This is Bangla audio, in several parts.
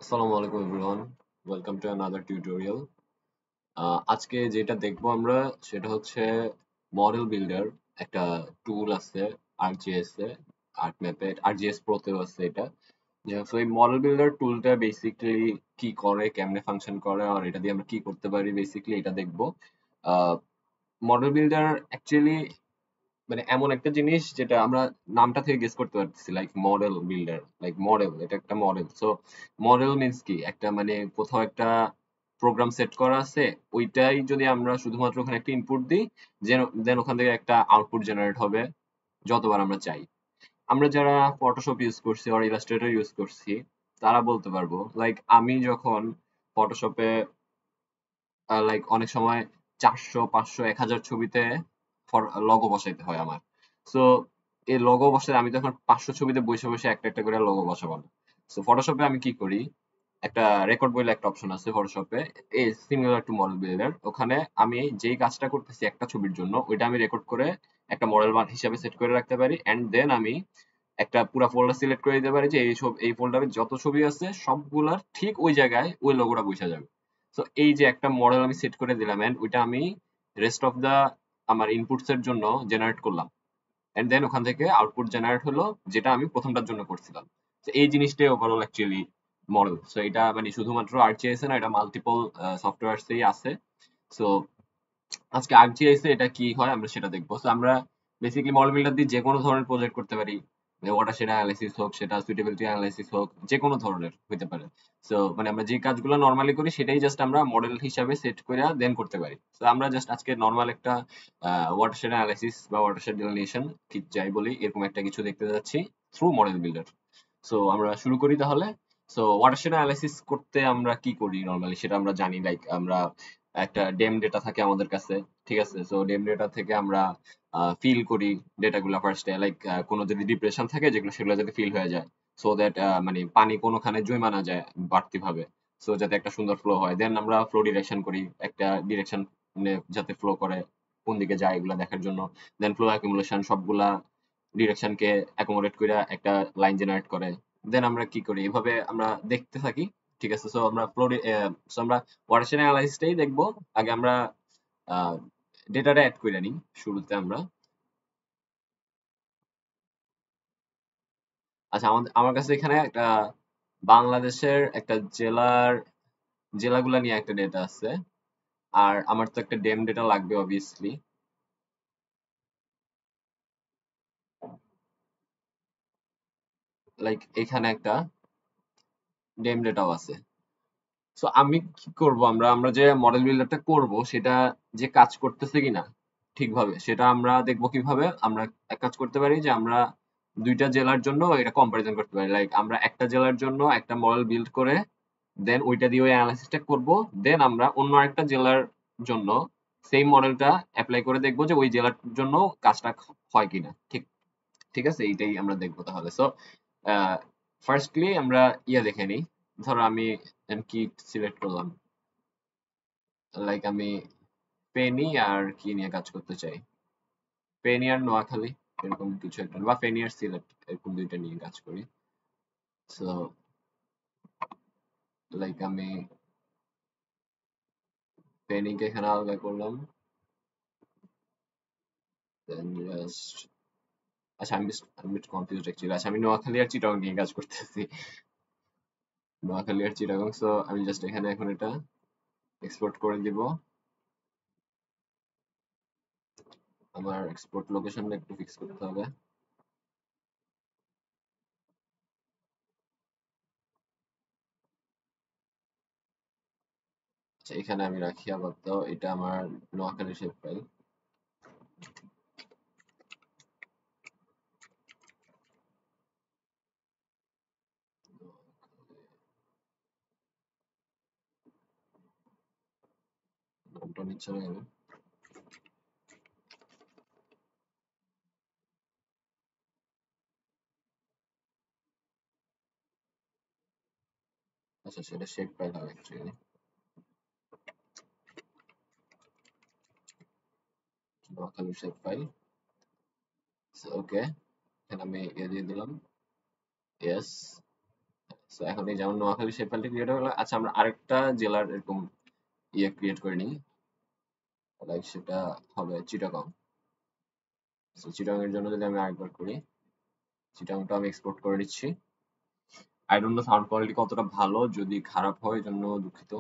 আসসালামু আলাইকুম everyone, welcome to another tutorial. আজকে যেটা দেখবো আমরা সেটা হচ্ছে মডেল বিল্ডার। একটা টুল আছে আর্কজিএস এ, আর্টম্যাপে, আর্কজিএস প্রোতেও আছে এটা। সো এই মডেল বিল্ডার টুলটা বেসিক্যালি কি করে, কেমনে ফাংশন করে, আর এটা দিয়ে আমরা কি করতে পারি, বেসিক্যালি এটা দেখবো। মডেল বিল্ডার অ্যাকচুয়ালি মানে এমন একটা জিনিস যেটা আমরা নামটা থেকে গেস করতে পারতেছি, like model builder, like model, এটা একটা মডেল। সো মডেল মিন্স কি, একটা মানে কোথাও একটা প্রোগ্রাম সেট করা আছে, ওইটাই যদি আমরা শুধুমাত্র ওখানে একটা ইনপুট দিই, দেন ওখান থেকে একটা আউটপুট জেনারেট হবে যতবার আমরা চাই। আমরা যারা ফটোশপ ইউজ করছি আর ইলাস্ট্রেটর ইউজ করছি তারা বলতে পারবো, লাইক আমি যখন ফটোশপে লাইক অনেক সময় 400 500 1000 ছবিতে লগো বসাইতে হয় আমার। সো এই লগো বসাতে আমি তখন 500 ছবিতে বসে বসে একটা একটা করে লগো বসাবো না। সো ফটোশপে আমি কি করি, একটা রেকর্ড বলে একটা অপশন আছে ফটোশপে, এই সিমিলার টু মডেল বিল্ডার। ওখানে আমি যেই কাজটা করতেছি একটা ছবির জন্য, ওইটা আমি রেকর্ড করে একটা মডেল হিসাবে সেট করে রাখতে পারি, এন্ড দেন আমি একটা পুরো ফোল্ডার সিলেক্ট করে দিতে পারি যে এই ফোল্ডারে যত ছবি আছে সবগুলার ঠিক ওই জায়গায় ওই লোগোটা বসে যাবে। তো এই যে একটা মডেল আমি সেট করে দিলাম, এন্ড ওইটা আমি রেস্ট অফ দা আমার ইনপুটস এর জন্য জেনারেট করলাম, এন্ড দেন ওখান থেকে আউটপুট জেনারেট হলো, যেটা আমি প্রথমটার জন্য করছিলাম। তো এই জিনিসটাই ওভারঅল অ্যাকচুয়ালি মডেল। সো এটা মানে শুধুমাত্র আর্চিএস এ না, এটা মাল্টিপল সফটওয়্যারসেই আছে। সো আজকে আর্কজিআইএস এ এটা কি হয় আমরা সেটা দেখবো। তো আমরা বেসিক্যালি মডেল বিল্ডার দিয়ে যে কোনো ধরনের প্রজেক্ট করতে পারি, ওয়াটারশেড অ্যানালাইসিস হোক, সেটা সুইটেবিলিটি অ্যানালাইসিস হোক, যে কোনো ধরনের হতে পারে। সো মানে আমরা যে কাজগুলো নর্মালি করি সেটাই জাস্ট আমরা মডেল হিসাবে সেট করে দেন করতে পারি। তো আমরা জাস্ট আজকে নর্মাল একটা ওয়াটারশেড অ্যানালাইসিস বা ওয়াটারশেড ডেলিনেশন কি যাই বলি, এরকম একটা কিছু দেখতে যাচ্ছি থ্রু মডেল বিল্ডার। সো আমরা শুরু করি তাহলে। সো ওয়াটারশেড অ্যানালাইসিস করতে আমরা কি করি নর্মালি সেটা আমরা জানি, লাইক আমরা একটা ডেম ডেটা থাকে আমাদের কাছে, ঠিক আছে? সো ডেম ডেটা থেকে আমরা ফিল করি ডেটাগুলো ফার্স্টে, লাইক কোনো যদি ডিপ্রেশন থাকে যেগুলো, সেগুলো যাতে ফিল হয়ে যায়, সো দ্যাট মানে পানি কোনোখানে জমা না যায় বাড়তি ভাবে, সো যাতে একটা সুন্দর ফ্লো হয়। দেন আমরা ফ্লো ডিরেকশন করি, একটা ডিরেকশন যাতে ফ্লো করে কোন দিকে যায় এগুলো দেখার জন্য। দেন ফ্লো অ্যাকুমুলেশন সবগুলা ডিরেকশনকে অ্যাকোমোডেট করে একটা লাইন জেনারেট করে। দেন আমরা কি করি, এভাবে আমরা দেখতে থাকি, ঠিক আছে? সো আমরা আমরা ওয়াটারশেড অ্যানালাইসিসটাই দেখবো। আগে আমরা ডেটাটা অ্যাড করে নিই শুরুতে আমরা। আচ্ছা, আমার কাছে এখানে একটা বাংলাদেশের একটা জেলাগুলা নিয়ে একটা ডেটা আছে, আর আমার তো একটা ডেম ডেটা লাগবে অবভিয়াসলি। লাইক এখানে একটা ডেম ডেটাও আছে। সো আমি কি করব, আমরা আমরা যে মডেল বিল্ডারটা করব সেটা যে কাজ করতেছে কিনা ঠিকভাবে, সেটা আমরা দেখবো কিভাবে। আমরা এক কাজ করতে পারি যে আমরা দুইটা জেলার জন্য এটা কম্পারিজন করতে পারি, লাইক আমরা একটা জেলার জন্য একটা মডেল বিল্ড করে দেন ওইটা দিয়ে ওই অ্যানালাইসিসটা করব। দেন আমরা অন্য একটা জেলার জন্য সেম মডেলটা অ্যাপ্লাই করে দেখবো যে ওই জেলার জন্য কাজটা হয় কিনা। ঠিক ঠিক আছে, এইটাই আমরা দেখবো তাহলে। সো ফার্স্টলি আমরা দেখে নিই। ধরো আমি কি সিলেক্ট করলাম, লাইক আমি ফেনী আর কি নিয়ে কাজ করতে চাই, ফেনী আর নোয়াখালী, এরকম কিছু একটা, বা ফেনী আর সিলেট, এরকম দুইটা নিয়ে কাজ করি। সো লাইক আমি ফেনীকে এখানে আলাদা করলাম, দেন জাস্ট, আচ্ছা আমি কনফিউজড অ্যাকচুয়ালি। আচ্ছা, আমি নোয়াখালী আর চিটাগং নিয়ে কাজ করতেছি, নোয়াখালী আর চিটাগং। সো আমি জাস্ট এখানে এখন এটা এক্সপোর্ট করে দিব। আমার এক্সপোর্ট লোকেশনটা একটু ফিক্স করতে হবে। আচ্ছা, এখানে আমি রাখি আপাতত, এটা আমার নোয়াখালী শেপ ফাইল। নামটা নিচ্ছে না কেন? আচ্ছা, সেটা শেপ ফাইল হবে অ্যাকচুয়ালি, নোয়াখালী শেপ ফাইল। ওকে, এখানে আমি দিয়ে দিলাম, ইয়েস। সো এখন এই যেমন নোয়াখালী সেই ফাইলটা ক্রিয়েট হয়ে গেল। আচ্ছা আমরা আরেকটা জেলার এরকম ক্রিয়েট করে নিই, লাইক সেটা হবে চিটাগং। সো চিটাগং এর জন্য যদি আমি আরেকবার করি, চিটাগংটা আমি এক্সপোর্ট করে নিচ্ছি। I don't know sound quality কতটা ভালো, যদি খারাপ হয় এর জন্য দুঃখিত।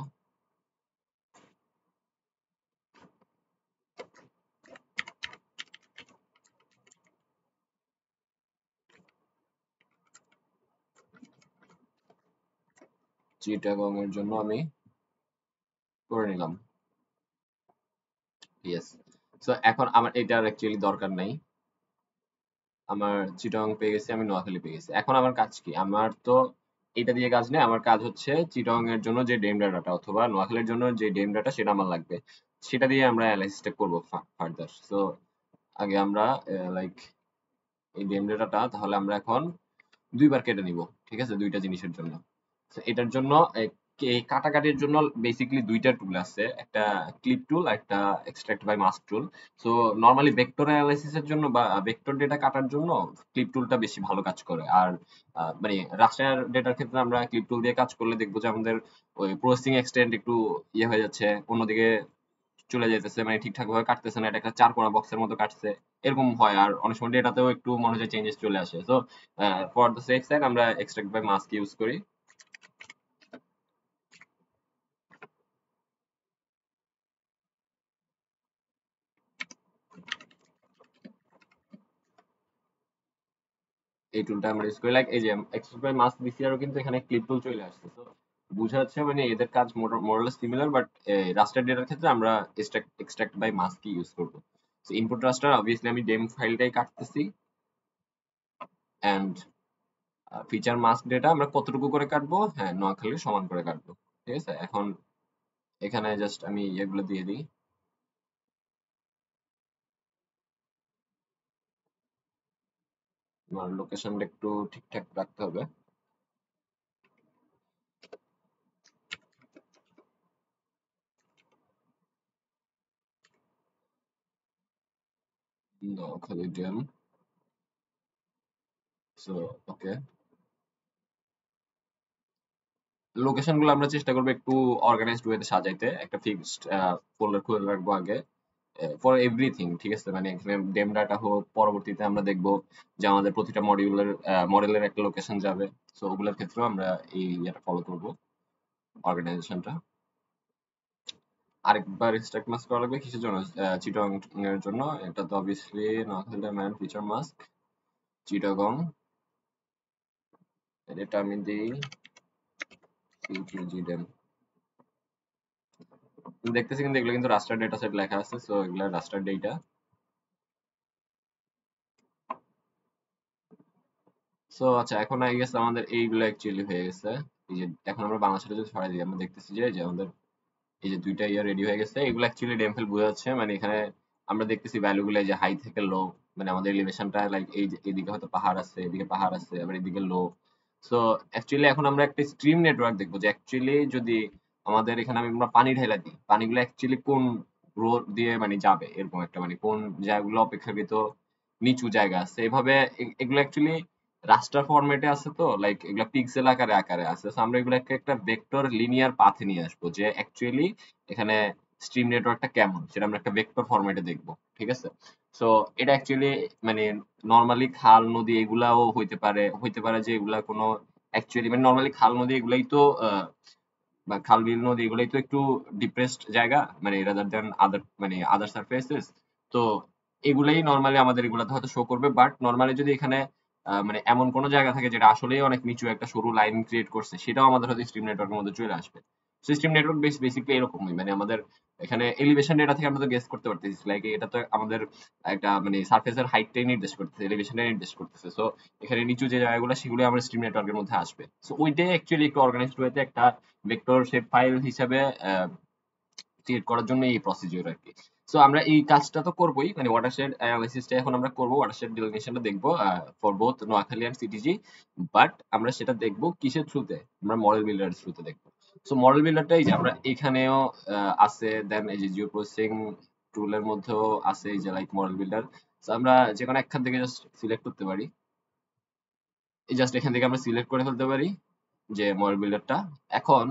চিটাগং এর জন্য আমি করে নিলাম, ইয়েস। সো এখন আমার এটার অ্যাকচুয়ালি দরকার নাই, আমার চিটাগং পেয়ে গেছি, আমি নোয়াখালী পেয়ে গেছি। এখন আমার কাজ কি? আমার তো এটা দিয়ে কাজ নেই, আমার কাজ হচ্ছে চিটাগং এর জন্য যে ডেম ডাটাটা অথবা নোয়াখালীর জন্য যে ডেম ডাটা সেটা আমার লাগবে, সেটা দিয়ে আমরা অ্যানালাইসিসটা করবো ফার্দার। সো আগে আমরা লাইক এই ডেম ডাটাটা তাহলে আমরা এখন দুইবার কেটে নিব, ঠিক আছে, দুইটা জিনিসের জন্য। তো এটার জন্য এই কাটাকাটির জন্য বেসিক্যালি দুইটা টুল আছে, একটা ক্লিপ টুল আর একটা extract by mask tool. So normally vector অ্যানালাইসিসের জন্য বা ভেক্টর ডেটা কাটার জন্য ক্লিপ টুলটা বেশি ভালো কাজ করে। আর মানে রাস্টার ডেটার ক্ষেত্রে আমরা ক্লিপ টুল দিয়ে কাজ করলে দেখবো যে আমাদের ওই প্রসেসিং এক্সটেন্ট একটু ইয়ে হয়ে যাচ্ছে, অন্যদিকে চলে যাইতেছে, মানে ঠিকঠাক ভাবে কাটতেছে না, এটা একটা চার কোণা বক্সের মতো কাটছে, এরকম হয়। আর অনেক সময় ডেটাতেও একটু মনে হয় চেঞ্জেস চলে আসে। So for the safe side আমরা এক্সট্রাক্ট বাই মাস্ক ইউজ করি। এই টুলটা আমরা ইউজ করি, লাইক এই যে এক্সট্রাক্ট বাই মাস্ক বিসিআরও কিন্তু এখানে ক্লিপ টুল চলে আসছে। তো বোঝা যাচ্ছে মানে এদের কাজ মোরালেস সিমিলার, বাট রাস্টার ডেটার ক্ষেত্রে আমরা এক্সট্রাক্ট বাই মাস্ক ইউজ করব। সো ইনপুট রাস্টার অবভিয়াসলি আমি ডেম ফাইলটাই কাটতেছি, এন্ড ফিচার মাস্ক ডেটা আমরা কতটুকু করে কাটবো, হ্যাঁ নোয়াখালীর সমান করে কাটবো, ঠিক আছে। এখন এখানে জাস্ট আমি এগুলো দিয়ে দিই, আমার লোকেশনটা একটু ঠিকঠাক রাখতে হবে। Noakhali DEM, so okay. Location গুলো আমরা চেষ্টা করবো একটু অর্গানাইজড ওয়েতে সাজাইতে, একটা ফিক্সড ফোল্ডার খুলে রাখবো আগে ফর এভরিথিং, ঠিক আছে। মানে এখানে ডেম ডাটা হোক, পরবর্তীতে আমরা দেখবো যে আমাদের প্রতিটা মডেলের একটা লোকেশন যাবে। সো ওগুলোর ক্ষেত্রেও আমরা এই ইয়েটা ফলো করবো, অর্গানাইজেশনটা। আরেকবার এক্সট্রাক্ট মাস্ক করা লাগবে কিসের জন্য? চিটাগং এর জন্য। এটা তো obviously Noakhali man feature mask Chittagong, এটা আমি দিই সিটিজি ডেম। দেখতেছি কিন্তু এগুলো কিন্তু রাস্টার ডেটা সেট লেখা আছে, সো এগুলো রাস্টার ডেটা। সো আচ্ছা এখন আই গেস আমাদের এইগুলো অ্যাকচুয়ালি হয়ে গেছে। এই যে এখন আমরা বাংলাদেশটা যদি ছড়াই দিই, আমরা দেখতেছি যে আমাদের এই যে দুইটা ইয়ার রেডি হয়ে গেছে। এগুলো অ্যাকচুয়ালি ডেমফেল বোঝা যাচ্ছে, মানে এখানে আমরা দেখতেছি ভ্যালু গুলো যে হাই থেকে লো, মানে আমাদের এলিভেশনটা লাইক এই যে এদিকে হয়তো পাহাড় আছে, এদিকে পাহাড় আছে, আবার এদিকে লো। সো অ্যাকচুয়ালি এখন আমরা একটা স্ট্রিম নেটওয়ার্ক দেখবো যে অ্যাকচুয়ালি যদি আমাদের এখানে আমরা পানি ঢেলা দিই, পানিগুলো অ্যাকচুয়ালি কোন রোড দিয়ে মানে যাবে, এরকম একটা মানে কোন জায়গাগুলো অপেক্ষাকৃত নিচু জায়গা আছে এভাবে। এগুলো অ্যাকচুয়ালি রাস্টার ফরম্যাটে আছে, তো লাইক এগুলা পিক্সেল আকারে আকারে আছে। So আমরা এগুলাকে একটা ভেক্টর লিনিয়ার পাথে নিয়ে আসবো, যে অ্যাকচুয়ালি এখানে স্ট্রিম নেটওয়ার্কটা কেমন সেটা আমরা একটা ভেক্টর ফরম্যাটে দেখবো, ঠিক আছে। সো এটা অ্যাকচুয়ালি মানে নর্মালি খাল নদী এগুলাও হইতে পারে যে এগুলা কোনো অ্যাকচুয়ালি মানে নর্মালি খাল নদী এগুলাই তো বা খাল বিল নদী এগুলাই তো একটু ডিপ্রেসড জায়গা, মানে রাদার দ্যান আদার মানে আদার সারফেসেস। তো এগুলাই নর্মালি আমাদের এগুলাতে হয়তো শো করবে, বাট নর্মালি যদি এখানে মানে এমন কোন জায়গা থাকে যেটা আসলেই অনেক নিচু একটা সরু লাইন ক্রিয়েট করছে, সেটাও আমাদের হয়তো স্ট্রিম নেটওয়ার্কের মধ্যে চলে আসবে। সিস্টেম নেটওয়ার্ক বেসিক্যালি এরকমই, মানে আমাদের এখানে এলিভেশন ডেটা থেকে আমরা তো গেস করতে পারতেছি, লাইক এটা তো আমাদের একটা মানে সারফেসের হাইটটাই নির্দেশ করতেছে, এলিভেশনটাই নির্দেশ করতেছে। সো এখানে নিচু যে জায়গাগুলো সেগুলো আমাদের স্ট্রিম নেটওয়ার্কের মধ্যে আসবে। সো ওইটাই অ্যাকচুয়ালি একটু অর্গানাইজড ওয়েতে একটা ভেক্টর শেপ ফাইল হিসাবে ক্রিয়েট করার জন্য এই প্রসিডিউর আর কি। সো আমরা এই কাজটা তো করবোই, মানে ওয়াটারশেড অ্যানালাইসিসটা এখন আমরা করব, ওয়াটারশেড ডেলিনেশনটা দেখবো for both Noakhali and CTG. But আমরা সেটা দেখবো কিসের থ্রুতে? আমরা মডেল বিল্ডার থ্রুতে দেখবো। সো মডেল বিল্ডারটা এই যে আমরা এখানেও আছে, দেন এই যে জিও প্রসেসিং টুলের মধ্যেও আছে এই যে লাইক মডেল বিল্ডার। সো আমরা যে কোনো একখান থেকে জাস্ট সিলেক্ট করতে পারি, এই জাস্ট এখান থেকে আমরা সিলেক্ট করে ফেলতে পারি, যে মডেল বিল্ডারটা। এখন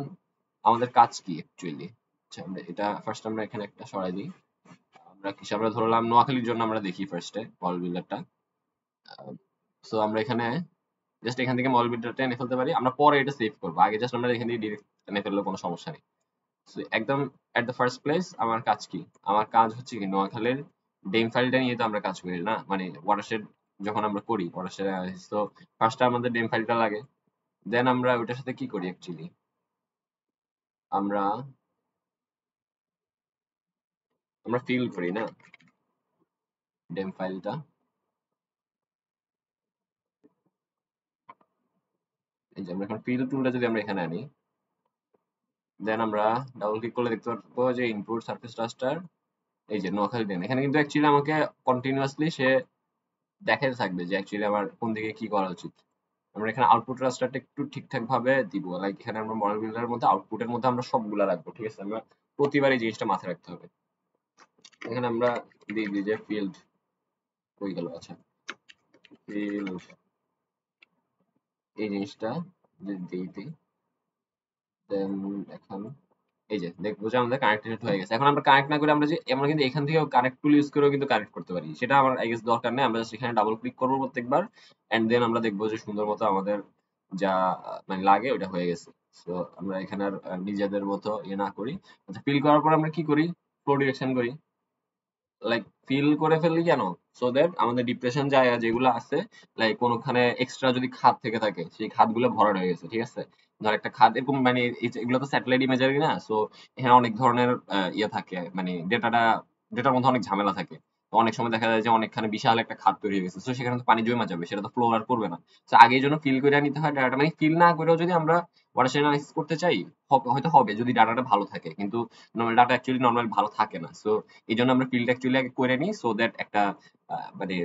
আমাদের কাজ কি অ্যাকচুয়ালি? আচ্ছা, আমরা এটা ফার্স্ট আমরা এখানে একটা সরাই দিই। আমরা ধরলাম নোয়াখালীর জন্য আমরা দেখি ফার্স্টে মডেল বিল্ডারটা। সো আমরা এখানে জাস্ট এখান থেকে মডেল বিল্ডারটা এনে ফেলতে পারি। আমরা পরে এটা সেভ করবো, আগে জাস্ট আমরা এখান থেকে ডিরেক্ট এনে ফেললে কোনো সমস্যা নেই। So, একদম এট দ্য ফার্স্ট প্লেস আমার কাজ কি? আমার কাজ হচ্ছে কি নোয়াখালীর ডেম ফাইলটা নিয়ে তো আমরা কাজ করি না, মানে ওয়াটারশেড যখন আমরা করি ওয়াটারশেড অ্যানালাইসিস, তো ফার্স্টে আমাদের ডেম ফাইলটা লাগে। দেন আমরা ওইটার সাথে কি করি অ্যাকচুয়ালি? আমরা আমরা ফিল করি না ডেম ফাইলটা। এই যে আমরা এখন ফিল টুলটা যদি আমরা এখানে আনি, দেন আমরা ডাবল ক্লিক করলে দেখতে পাবো যে ইনপুট সারফেস রাস্টার, এই যে নোয়াখালী ডেম। এখানে কিন্তু অ্যাকচুয়ালি আমাকে কন্টিনিউয়াসলি সে দেখাতে থাকবে যে অ্যাকচুয়ালি আমার কোন দিকে কি করা উচিত। আমরা এখানে আউটপুট রাস্টারটা একটু ঠিকঠাক ভাবে দিব, লাইক এখানে আমরা মডেল বিল্ডারের মধ্যে আউটপুটের মধ্যে আমরা সবগুলা রাখবো, ঠিক আছে? আমরা প্রতিবার এই জিনিসটা মাথায় রাখতে হবে। এখানে আমরা দিয়ে দিই যে ফিল্ড হয়ে গেল। আচ্ছা, ফিল্ড এই জিনিসটা যদি দিয়ে দিই, দেন এখন এই যে দেখবো যে আমাদের কানেক্টেড হয়ে গেছে। এখন আমরা কানেক্ট না করে আমরা কিন্তু এখান থেকেও কানেক্ট টুল ইউজ করেও কিন্তু কানেক্ট করতে পারি, সেটা আমার আই গেস দরকার নেই। আমরা জাস্ট এখানে ডাবল ক্লিক করবো প্রত্যেকবার, এন্ড দেন আমরা দেখবো যে সুন্দর মতো আমাদের যা মানে লাগে ওটা হয়ে গেছে। সো আমরা এখানে আর নিজেদের মতো ইয়ে না করি। আচ্ছা, ফিল করার পর আমরা কি করি? ফ্লো ডিরেকশন করি। লাইক ফিল করে ফেললি কেন? সো দ্যাট আমাদের ডিপ্রেশন জায়গা যেগুলো আছে, লাইক কোনোখানে এক্সট্রা যদি খাদ থেকে থাকে সেই খাদগুলো ভরাট হয়ে গেছে, ঠিক আছে? ধর একটা খাদ এরকম, মানে এগুলো তো স্যাটেলাইট ইমেজারি না, সো এখানে অনেক ধরনের ইয়ে থাকে, মানে ডেটার মধ্যে অনেক ঝামেলা থাকে। তো অনেক সময় দেখা যায় যে অনেকখানে বিশাল একটা খাদ তৈরি হয়ে গেছে, তো সেখানে তো পানি জমে যাবে, সেটা তো ফ্লো আর করবে না। তো আগে এই জন্য ফিল করে নিতে হয় ডাটাটা, মানে ফিল না করেও যদি আমরা ওয়াটারশেড অ্যানালাইসিস করতে চাই হয়তো হবে যদি ডাটাটা ভালো থাকে, কিন্তু নর্মাল ডাটা অ্যাকচুয়ালি নর্মাল ভালো থাকে না। সো এই জন্য আমরা ফিল্ড অ্যাকচুয়ালি আগে করে নিই, সো দ্যাট একটা মানে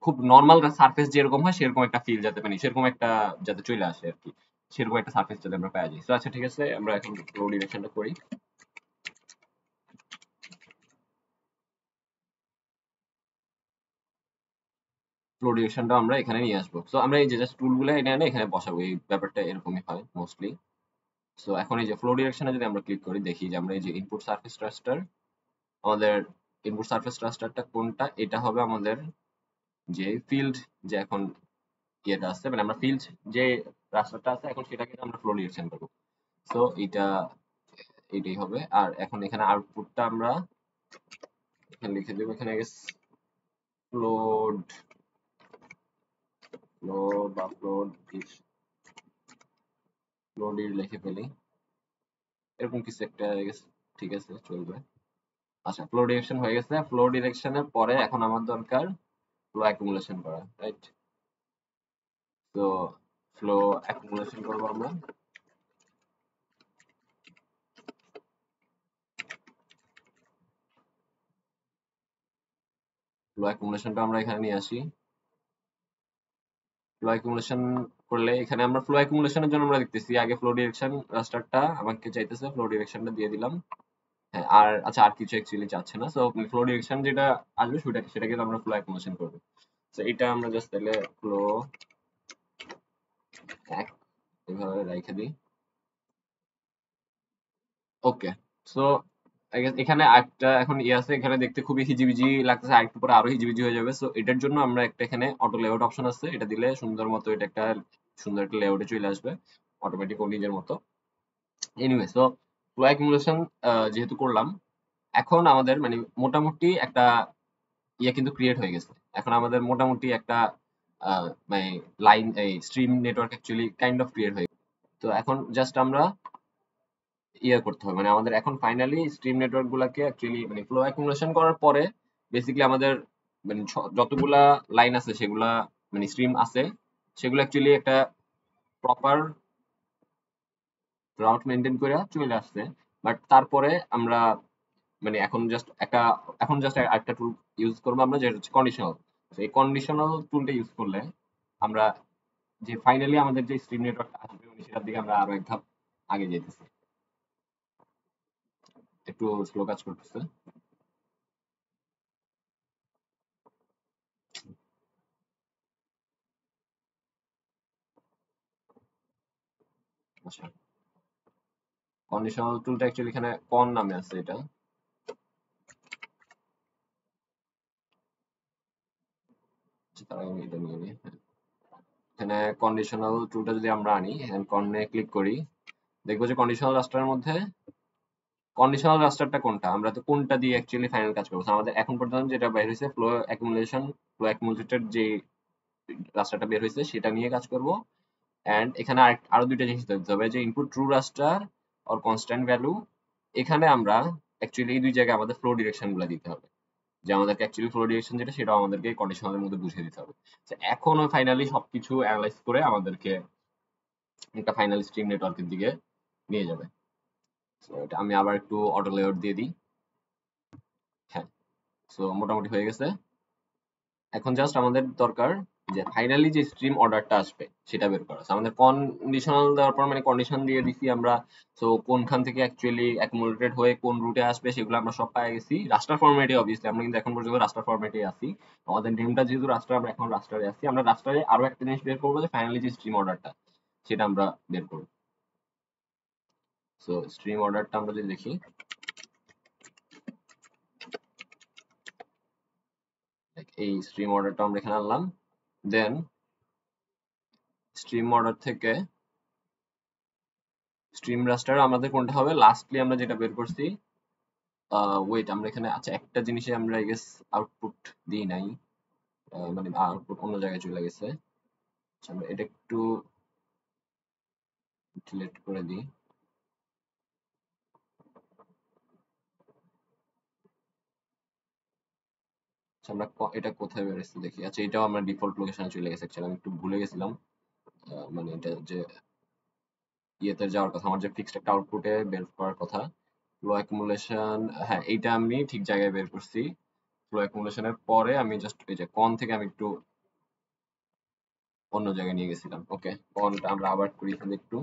খুব নর্মাল সারফেস যেরকম হয় সেরকম একটা ফিল যাতে, মানে সেরকম একটা যাতে চলে আসে আর কি, সেরকম একটা সারফেস যাতে আমরা পাই যাই। তো আচ্ছা, ঠিক আছে, আমরা এখন ফ্লো ডিরেকশনটা করি। ফ্লো ডিরেকশনটা আমরা এখানে নিয়ে আসবো। সো আমরা এই যে জাস্ট টুলগুলো এনে এনে এখানে বসাবো, এই ব্যাপারটা এরকমই হয় মোস্টলি। সো এখন এই যে ফ্লো ডিরেকশনে যদি আমরা ক্লিক করি, দেখি যে আমরা এই যে ইনপুট সারফেস রাস্টার, আমাদের ইনপুট সারফেস রাস্টারটা কোনটা? এটা হবে আমাদের যে ফিল্ড, যে এখন ইয়েটা আছে, মানে আমরা ফিল্ড যে রাস্তাটা আছে এখন সেটাকে আমরা ফ্লো ডিরেকশন করবো। সো এইটাই হবে। আর এখন এখানে আউটপুটটা আমরা এখানে লিখে দেবো, এখানে ফ্লোড ফ্লোড বা ফ্লোড লিখে ফেলি, এরকম কিছু একটা I guess ঠিক আছে, চলবে। আচ্ছা, ফ্লো ডিরেকশন হয়ে গেছে। ফ্লো ডিরেকশনের পরে এখন আমার দরকার ফ্লো অ্যাকুমুলেশন করা, রাইট? তো ফ্লো অ্যাকুমুলেশন করবো আমরা। ফ্লো অ্যাকুমুলেশনটা আমরা এখানে নিয়ে আসি। ফ্লো অ্যাকুমুলেশন করলে এখানে আমরা ফ্লো অ্যাকুমুলেশনের জন্য আমরা দেখতেছি আগে ফ্লো ডিরেকশন রাস্টারটা আমাকে চাইতেছে, ফ্লো ডিরেকশনটা দিয়ে দিলাম। হ্যাঁ, আর আচ্ছা আর কিছু অ্যাকচুয়ালি চাচ্ছে না। সো ফ্লো ডিরেকশন যেটা আসবে সেটাকে তো আমরা ফ্লো অ্যাকুমুলেশন করবো। সো এটা আমরা জাস্ট তাহলে ফ্লো এক এভাবে রেখে দিই। ওকে। সো এখানে একটা এখন ইয়ে আছে, এখানে দেখতে খুবই হিজিবিজি লাগতেছে, আরেকটু পরে আরো হিজিবিজি হয়ে যাবে। সো এটার জন্য আমরা একটা এখানে অটো লেআউট অপশন আছে, এটা দিলে সুন্দর মতো এটা একটা সুন্দর একটা লেআউটে চলে আসবে অটোমেটিক ও নিজের মতো। এনিওয়ে, সো ফ্লো অ্যাকুমুলেশন যেহেতু করলাম, এখন আমাদের মানে মোটামুটি একটা ইয়ে কিন্তু ক্রিয়েট হয়ে গেছে। এখন আমাদের মোটামুটি একটা মানে লাইন এই stream network actually kind of create হয়ে গেছে। তো এখন জাস্ট আমরা ইয়ে করতে হবে, মানে আমাদের এখন ফাইনালি স্ট্রিম নেটওয়ার্ক গুলাকে অ্যাকচুয়ালি মানে ফ্লো অ্যাকুমুলেশন করার পরে বেসিক্যালি আমাদের মানে যতগুলা লাইন আছে সেগুলা, মানে স্ট্রিম আছে সেগুলো অ্যাকচুয়ালি একটা প্রপার রাউট মেনটেন করে চলে আসছে। বাট তারপরে আমরা মানে এখন জাস্ট একটা টুল ইউজ করবো আমরা, যেটা হচ্ছে কন্ডিশনাল। এই কন্ডিশনাল টুলটা ইউজ করলে আমরা যে ফাইনালি আমাদের যে স্ট্রিম নেটওয়ার্কটা আসবে মানে সেটার দিকে আমরা আরো এক ধাপ আগে যেতেছি। একটু স্লো কাজ করতেছে। আচ্ছা, কন্ডিশনাল টুলটা অ্যাকচুয়ালি এখানে কন নামে আছে এটা। আচ্ছা, তার আগে আমি এটা নিয়ে নিই। এখানে কন্ডিশনাল টুলটা যদি আমরা আনি এন্ড কর্নে ক্লিক করি, দেখবো যে কন্ডিশনাল রাস্টারের মধ্যে কন্ডিশনাল রাস্টারটা কোনটা, আমরা তো কোনটা দিয়ে অ্যাকচুয়ালি ফাইনাল কাজ করবো। So, আমাদের এখন পর্যন্ত যেটা বের হয়েছে ফ্লো অ্যাকুমুলেটেড যে রাস্টারটা বের হয়েছে সেটা নিয়ে কাজ করব। এন্ড এখানে আরো দুইটা জিনিস দিতে হবে, যে input true raster or constant value. এখানে আমরা অ্যাকচুয়ালি এই দুই জায়গায় আমাদের ফ্লো ডিরেকশন গুলো দিতে হবে, যে আমাদেরকে অ্যাকচুয়ালি ফ্লো ডিরেকশন যেটা সেটা আমাদেরকে কন্ডিশনালের মধ্যে বুঝিয়ে দিতে হবে। তো এখন ফাইনালি সবকিছু অ্যানালাইজ করে আমাদেরকে একটা ফাইনাল স্ট্রিম নেটওয়ার্কের দিকে নিয়ে যাবে। তো এটা আমি আবার একটু অটো লেআউট দিয়ে দিই। হ্যাঁ, সো মোটামুটি হয়ে গেছে। এখন জাস্ট আমাদের দরকার যে ফাইনালি যে স্ট্রিম অর্ডারটা আসবে সেটা বের করা। So, আমাদের কন্ডিশনাল দেওয়ার পর মানে কন্ডিশন দিয়ে দিছি আমরা, সো কোনখান থেকে অ্যাকচুয়ালি অ্যাকুমুলেটেড হয়ে কোন রুটে আসবে সেগুলো আমরা সব পেয়ে গেছি রাস্টার ফরম্যাটে। অবভিয়াসলি আমরা কিন্তু এখন পর্যন্ত রাস্টার ফরম্যাটে আছি। আমাদের নেমটা যেহেতু রাস্টার, আমরা এখন রাস্টারে আছি। আমরা রাস্টারে আরো একটা জিনিস বের করবো, যে ফাইনালি যে স্ট্রিম অর্ডারটা সেটা আমরা বের করবো। সো স্ট্রিম অর্ডারটা আমরা যদি দেখি, এই স্ট্রিম অর্ডারটা আমরা এখানে আনলাম। দেন স্ট্রিম অর্ডার থেকে স্ট্রিম রাস্টার আমাদের কোনটা হবে, লাস্টলি আমরা যেটা বের করছি। ওয়েট, আমরা এখানে আচ্ছা একটা জিনিসে আমরা আই গেস আউটপুট দিই নাই, মানে আউটপুট অন্য জায়গায় চলে গেছে। আচ্ছা, আমরা এটা একটু ডিলিট করে দিই। আচ্ছা, আমরা এটা কোথায় বেরোচ্ছে দেখি। আচ্ছা, এটাও আমরা ডিফল্ট লোকেশনে চলে গেছে। অ্যাকচুয়ালি আমি একটু ভুলে গেছিলাম, মানে এটা যে ইয়েতে যাওয়ার কথা, আমার যে ফিক্সড একটা আউটপুটে বের করার কথা। ফ্লো অ্যাকুমুলেশন, হ্যাঁ এইটা আমি ঠিক জায়গায় বের করছি। ফ্লো অ্যাকুমুলেশনের পরে আমি জাস্ট এই যে কন থেকে আমি একটু অন্য জায়গায় নিয়ে গেছিলাম। ওকে, কনটা আমরা আবার করি এখানে একটু,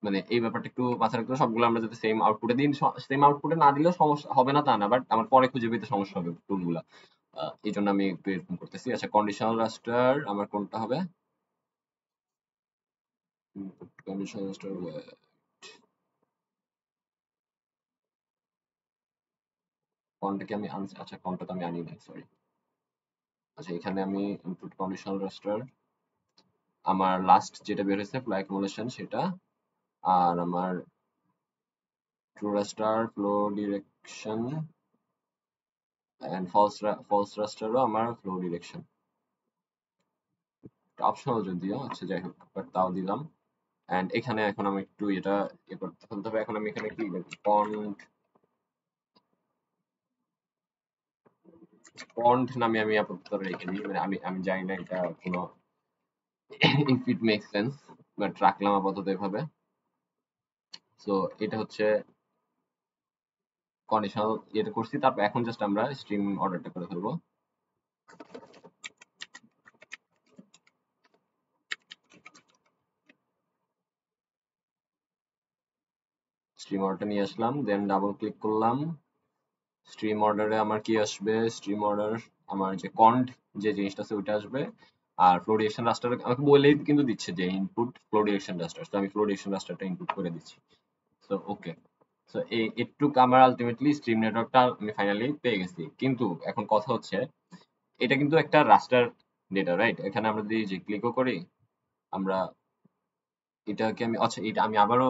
মানে এই ব্যাপারটা একটু মাথায় রাখতে হবে, সবগুলো আমরা যাতে সেম আউটপুটে দিন। সেম আউটপুটে না দিলেও সমস্যা হবে না তা না, বাট আমার পরে খুঁজে পেতে সমস্যা হবে টুলগুলা। এই জন্য আমি একটু এরকম করতেছি। আচ্ছা, কন্ডিশনাল রাস্টার আমার কোনটা হবে, কন্ডিশনাল রাস্টার কোনটা কি আমি আনছি? আচ্ছা, কোনটা তো আমি আনি নাই, সরি। আচ্ছা, এখানে আমি ইনপুট কন্ডিশনাল রাস্টার, আমার লাস্ট যেটা বের হয়েছে ফ্লো অ্যাকুমুলেশন সেটা, আর আমার true raster flow direction and false রাস্টারও আমার ফ্লো ডিরেকশন। অপশনাল যদিও, আচ্ছা যাই হোক, বাট তাও দিলাম। এন্ড এখানে এখন আমি একটু এটা করতে ফেলতে হবে। এখন আমি এখানে কি পন্ড নামে আমি আপাতত রেখে দিই, মানে আমি আমি জানি না এটা কোনো if it make sense, but রাখলাম আপাতত এভাবে। সো এটা হচ্ছে কন্ডিশনাল এটা করছি। তারপর এখন জাস্ট আমরা স্ট্রিম অর্ডারটা করে ফেলবো। স্ট্রিম অর্ডারটা নিয়ে আসলাম, দেন ডাবল ক্লিক করলাম। স্ট্রিম অর্ডারে আমার কি আসবে, স্ট্রিম অর্ডার আমার যে কন্ড যে জিনিসটা আছে ওইটা আসবে। আর ফ্লো ডিরেকশন রাস্টার আমাকে বলেই কিন্তু দিচ্ছে যে ইনপুট ফ্লো ডিরেকশন রাস্টার, তো আমি ফ্লো ডিরেকশন রাস্টারটা ইনপুট করে দিচ্ছি। সো ওকে, সো এই একটু আমার আলটিমেটলি স্ট্রিম নেটওয়ার্কটা আমি ফাইনালি পেয়ে গেছি। কিন্তু এখন কথা হচ্ছে, এটা কিন্তু একটা রাস্টার ডেটা, রাইট? এখানে আমরা যদি যে ক্লিকও করি, আমরা এটাকে আমি, আচ্ছা এটা আমি আবারও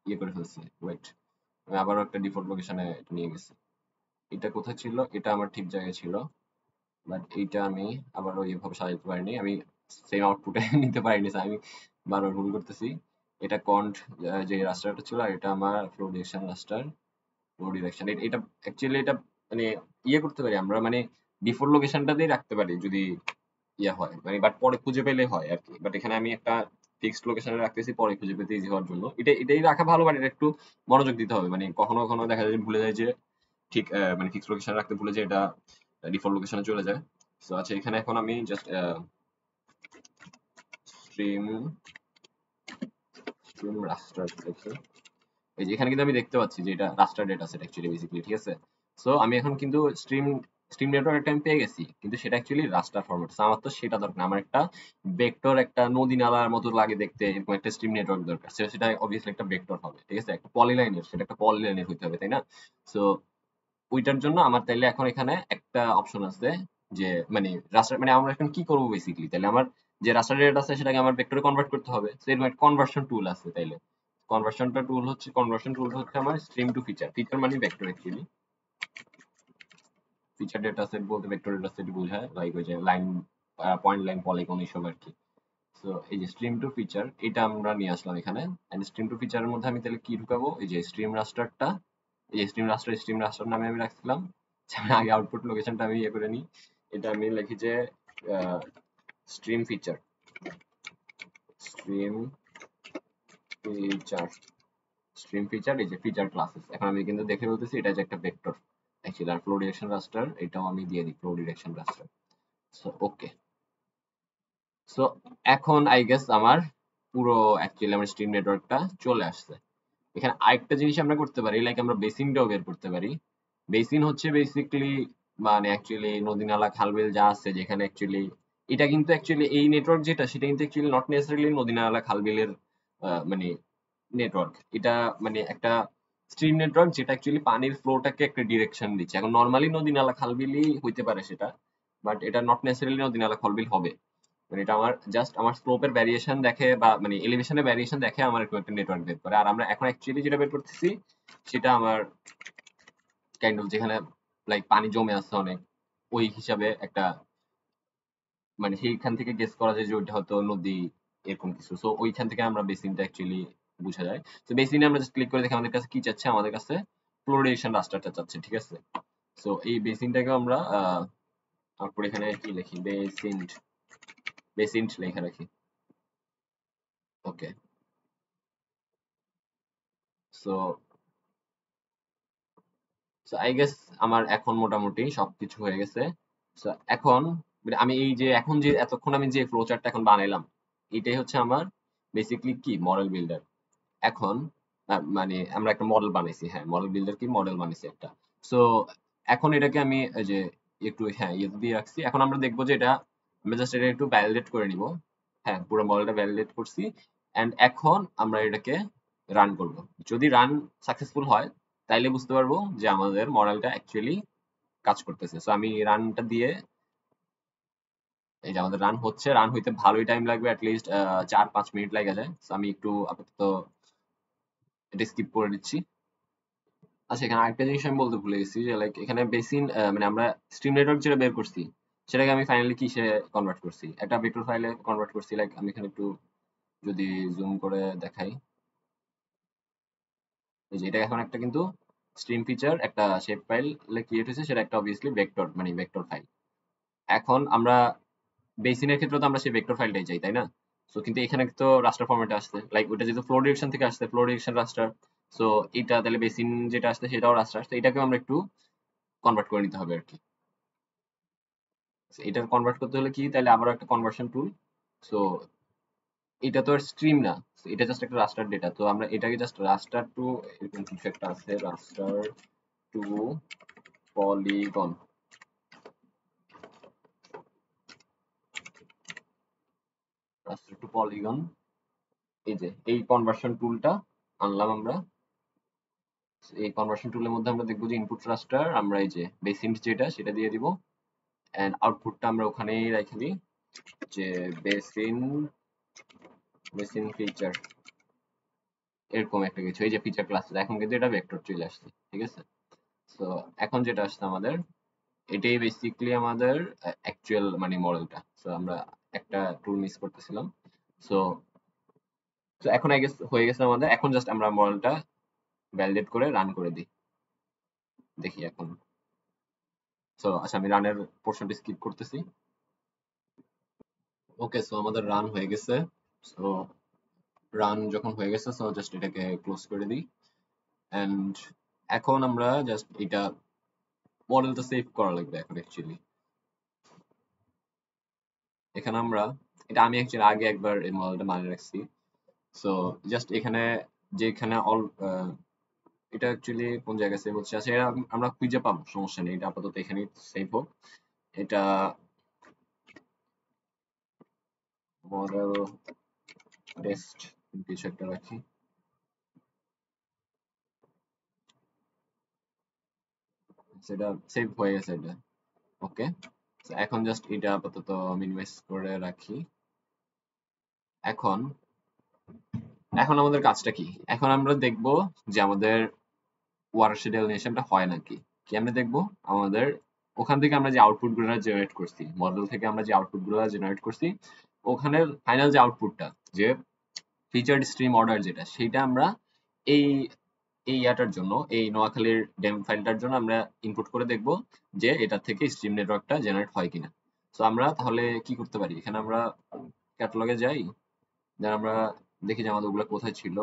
ইয়ে করে ফেলছি। ওয়েট, আমি আবারও একটা ডিফল্ট লোকেশনে নিয়ে গেছি। এটা কোথায় ছিল, এটা আমার ঠিক জায়গায় ছিল, বাট এইটা আমি আবারও এইভাবে সাজাতে পারিনি, আমি সেম আউটপুটে নিতে পারিনি। So, আমি বারবার ভুল করতেছি। এটা কন্ট যে রাস্টারটা ছিল, আর এটা আমার ফ্লো ডিরেকশন রাস্টার। ফ্লো ডিরেকশন এটা অ্যাকচুয়ালি এটা মানে ইয়ে করতে পারি আমরা, মানে ডিফল্ট লোকেশনটাতেই রাখতে পারি যদি ইয়ে হয়, মানে বাট পরে খুঁজে পেলে হয় আর কি। বাট এখানে আমি একটা ফিক্সড লোকেশনে রাখতেছি পরে খুঁজে পেতে ইজি হওয়ার জন্য। এটাই রাখা ভালো, বাট এটা একটু মনোযোগ দিতে হবে। মানে কখনো কখনো দেখা যায় যে ভুলে যায় যে ঠিক মানে ফিক্সড লোকেশনে রাখতে ভুলে যায়, এটা ডিফল্ট লোকেশনে চলে যায়। সো আচ্ছা, এখানে এখন আমি জাস্ট স্ট্রিম স্ট্রিম রাস্টার দেখি। এই যে এখানে কিন্তু আমি দেখতে পাচ্ছি যে এটা রাস্টার ডেটা সেট অ্যাকচুয়ালি বেসিক্যালি, ঠিক আছে? সো আমি এখন কিন্তু স্ট্রিম স্ট্রিম নেটওয়ার্ক একটা আমি পেয়ে গেছি, কিন্তু সেটা অ্যাকচুয়ালি রাস্টার ফরম্যাট। আমার তো সেটা দরকার না, আমার একটা ভেক্টর, একটা নদী নালার মতো লাগে দেখতে, এরকম একটা স্ট্রিম নেটওয়ার্ক দরকার। সেটা অবভিয়াসলি একটা ভেক্টর হবে, ঠিক আছে, একটা পলিলাইনের, সেটা একটা পলিলাইনের হইতে হবে, তাই না? সো ওইটার জন্য আমার তাইলে এখন এখানে একটা অপশন আছে যে মানে রাস্টার, মানে আমরা এখন কি করবো বেসিক্যালি, তাহলে আমার যে রাস্টার ডেটা আছে সেটাকে আমার ভেক্টরে কনভার্ট করতে হবে। সো এরকম একটা কনভার্সন টুল আছে। তাইলে কনভার্সন টুল হচ্ছে আমার স্ট্রিম টু ফিচার। ফিচার মানে vector actually. Feature data set বলতে ভেক্টর ডেটা সেট বোঝায়, লাইক ওই যে লাইন, পয়েন্ট লাইন, পলিগন, এইসব আর কি। সো এই যে স্ট্রিম টু ফিচার, এটা আমরা নিয়ে আসলাম এখানে। এন্ড স্ট্রিম টু ফিচারের মধ্যে আমি তাহলে কি ঢুকাবো, এই যে স্ট্রিম রাস্টারটা, এই যে স্ট্রিম রাস্টার নামে আমি রাখছিলাম। আমি আগে আউটপুট লোকেশনটা আমি ইয়ে করে নিই। এটা আমি লিখি যে stream feature, stream feature, stream feature, এই যে ফিচার ক্লাসেস। এখন আমি কিন্তু দেখে বলতেছি এটা যে একটা ভেক্টর অ্যাকচুয়ালি। আর ফ্লো ডিরেকশন রাস্টার এটাও আমি দিয়ে দিই, flow direction raster. So okay. So এখন আই গেস আমার পুরো অ্যাকচুয়ালি আমার স্ট্রিম নেটওয়ার্কটা চলে আসছে। এখানে আরেকটা জিনিস আমরা করতে পারি, লাইক আমরা বেসিনটাও বের করতে পারি। বেসিন হচ্ছে বেসিক্যালি মানে অ্যাকচুয়ালি নদী নালা খাল বিল যা আছে, যেখানে অ্যাকচুয়ালি এটা কিন্তু অ্যাকচুয়ালি এই নেটওয়ার্ক যেটা, সেটা কিন্তু অ্যাকচুয়ালি নট নেসেসারিলি নদী নালা খাল বিলের মানে নেটওয়ার্ক। এটা মানে একটা স্ট্রিম নেটওয়ার্ক যেটা অ্যাকচুয়ালি পানির ফ্লোটাকে একটা ডিরেকশন দিচ্ছে। এখন নর্মালি নদী নালা খাল বিলই হইতে পারে সেটা, বাট এটা নট নেসেসারিলি নদী নালা খাল বিল হবে। মানে এটা আমার জাস্ট আমার স্লোপের ভ্যারিয়েশন দেখে বা মানে এলিভেশনের ভ্যারিয়েশন দেখে আমার এরকম একটা নেটওয়ার্ক বের করে। আর আমরা এখন অ্যাকচুয়ালি যেটা বের করতেছি সেটা আমার কাইন্ড অফ যেখানে লাইক পানি জমে আছে অনেক, ওই হিসাবে একটা, মানে সেইখান থেকে গেস করা যায় যে ওইটা হয়তো নদী, এরকম কিছু। সো ওইখান থেকে আমরা বেসিনটা অ্যাকচুয়ালি বোঝা যায়। তো বেসিনে আমরা জাস্ট ক্লিক করে দেখি আমাদের কাছে কি চাচ্ছে, আমাদের কাছে ফ্লোরিডেশন রাস্টারটা চাচ্ছে, ঠিক আছে। সো এই বেসিনটাকে আমরা তারপর এখানে কি লিখি, বেসিন্ট লেখা রাখি। ওকে। সো সো আই গেস আমার এখন মোটামুটি সবকিছু হয়ে গেছে। সো এখন মানে আমি এই যে এখন যে এতক্ষণ আমি যে ফ্লো চার্টটা এখন বানাইলাম, এটাই হচ্ছে আমার বেসিক্যালি কি মডেল বিল্ডার। এখন মানে আমরা একটা মডেল বানাইছি, হ্যাঁ মডেল বিল্ডার কি মডেল বানাইছি একটা। সো এখন এটাকে আমি এই যে একটু হ্যাঁ ইয়ে দিয়ে রাখছি। এখন আমরা দেখবো যে এটা আমরা জাস্ট এটা একটু ভ্যালিডেট করে নিব। হ্যাঁ পুরো মডেলটা ভ্যালিডেট করছি। এন্ড এখন আমরা এটাকে রান করব। যদি রান সাকসেসফুল হয় তাইলে বুঝতে পারবো যে আমাদের মডেলটা অ্যাকচুয়ালি কাজ করতেছে। সো আমি রানটা দিয়ে, এই যে আমাদের রান হচ্ছে, রান হইতে ভালোই টাইম লাগবে, অ্যাটলিস্ট 4-5 মিনিট লাগে যায়। সো আমি একটু আপাতত এটা স্কিপ করে দিচ্ছি। আচ্ছা এখানে আরেকটা জিনিস আমি বলতে ভুলে গেছি যে লাইক এখানে বেসিন মানে আমরা স্ট্রিম নেটওয়ার্ক যেটা বের করছি সেটাকে আমি ফাইনালি কিসে কনভার্ট করছি, একটা ভেক্টর ফাইলে কনভার্ট করছি। লাইক আমি এখানে একটু যদি জুম করে দেখাই, এই যে এটা এখন একটা কিন্তু স্ট্রিম ফিচার একটা শেপ ফাইল ক্রিয়েট হয়েছে, সেটা একটা অবভিয়াসলি ভেক্টর মানে ভেক্টর ফাইল। এখন আমরা বেসিনের ক্ষেত্রে তো আমরা সেই ভেক্টর ফাইলটাই চাই, তাই না? সো কিন্তু এখানে তো রাস্টার ফরম্যাটে আসছে, লাইক ওটা যেহেতু ফ্লো ডিরেকশন থেকে আসছে, ফ্লো ডিরেকশন রাস্টার। সো এটা তাহলে বেসিন যেটা আসছে সেটাও রাস্টার, তো এটাকেও আমরা একটু কনভার্ট করে নিতে হবে আর কি। এটা কনভার্ট করতে হলে কি, তাহলে আবার একটা কনভার্সন টুল। সো এটা তো আর স্ট্রিম না, so এটা জাস্ট একটা রাস্টার ডেটা। তো আমরা এটাকে জাস্ট রাস্টার টু, এরকম কিছু একটা আছে, রাস্টার টু পলিগন, রাস্টার টু পলিগন, এই যে এই কনভার্সন টুলটা আনলাম আমরা। এই কনভার্সন টুলের মধ্যে আমরা দেখবো যে ইনপুট রাস্টার, আমরা এই যে বেসিন্ট যেটা সেটা দিয়ে দিব। এন্ড আউটপুটটা আমরা ওখানেই রেখে দিই যে বেসিন, বেসিন ফিচার, এরকম একটা কিছু। এই যে ফিচার ক্লাস, এখন কিন্তু এটা ভেক্টর চলে আসছে, ঠিক আছে। সো এখন যেটা আসছে আমাদের, এটাই বেসিক্যালি আমাদের অ্যাকচুয়াল মানে মডেলটা। সো আমরা একটা টুল মিস করতেছিলাম। সো সো এখন আই গেস হয়ে গেছে আমাদের। এখন জাস্ট আমরা মডেলটা ভ্যালিডেট করে রান করে দিই, দেখি এখন। সো আচ্ছা আমি রানের পোর্শনটি স্কিপ করতেছি। ওকে সো আমাদের রান হয়ে গেছে। সো রান যখন হয়ে গেছে, সো জাস্ট এটাকে ক্লোজ করে দিই। এন্ড এখন আমরা জাস্ট এটা মডেলটা সেভ করা লাগবে এখন অ্যাকচুয়ালি। এখানে আমরা, এটা আমি অ্যাকচুয়ালি আগে একবার এই মডেলটা বানিয়ে রাখছি। সো জাস্ট এখানে যেখানে অল এটা অ্যাকচুয়ালি কোন জায়গায় সেভ হচ্ছে? আচ্ছা, এটা আমরা খুঁজে পাবো, সমস্যা নেই। এটা আপাতত এখানেই সেভ হোক। এটা মডেল টেস্ট কিছু একটা রাখি। সেটা সেভ হয়ে গেছে এটা। ওকে, এখন জাস্ট এটা আপাতত মিনিমাইজ করে রাখি। এখন এখন আমাদের কাজটা কি? এখন আমরা দেখব যে আমাদের ওয়াটারশেড অ্যানিমেশনটা হয় নাকি। কি আমরা দেখব? আমাদের ওখান থেকে আমরা যে আউটপুট গুলো জেনারেট করছি, মডেল থেকে আমরা যে আউটপুট গুলো জেনারেট করছি, ওখানের ফাইনাল যে আউটপুটটা, যে ফিচার্ড স্ট্রিম অর্ডার যেটা, সেটা আমরা এই এই ইয়াটার জন্য, এই নোয়াখালীর ডেম ফাইলটার জন্য আমরা ইনপুট করে দেখব যে এটা থেকে স্ট্রিম নেটওয়ার্কটা জেনারেট হয় কিনা। তো আমরা তাহলে কি করতে পারি? এখানে আমরা ক্যাটালগে যাই, দেন আমরা দেখি যে আমাদের ওগুলো কোথায় ছিল।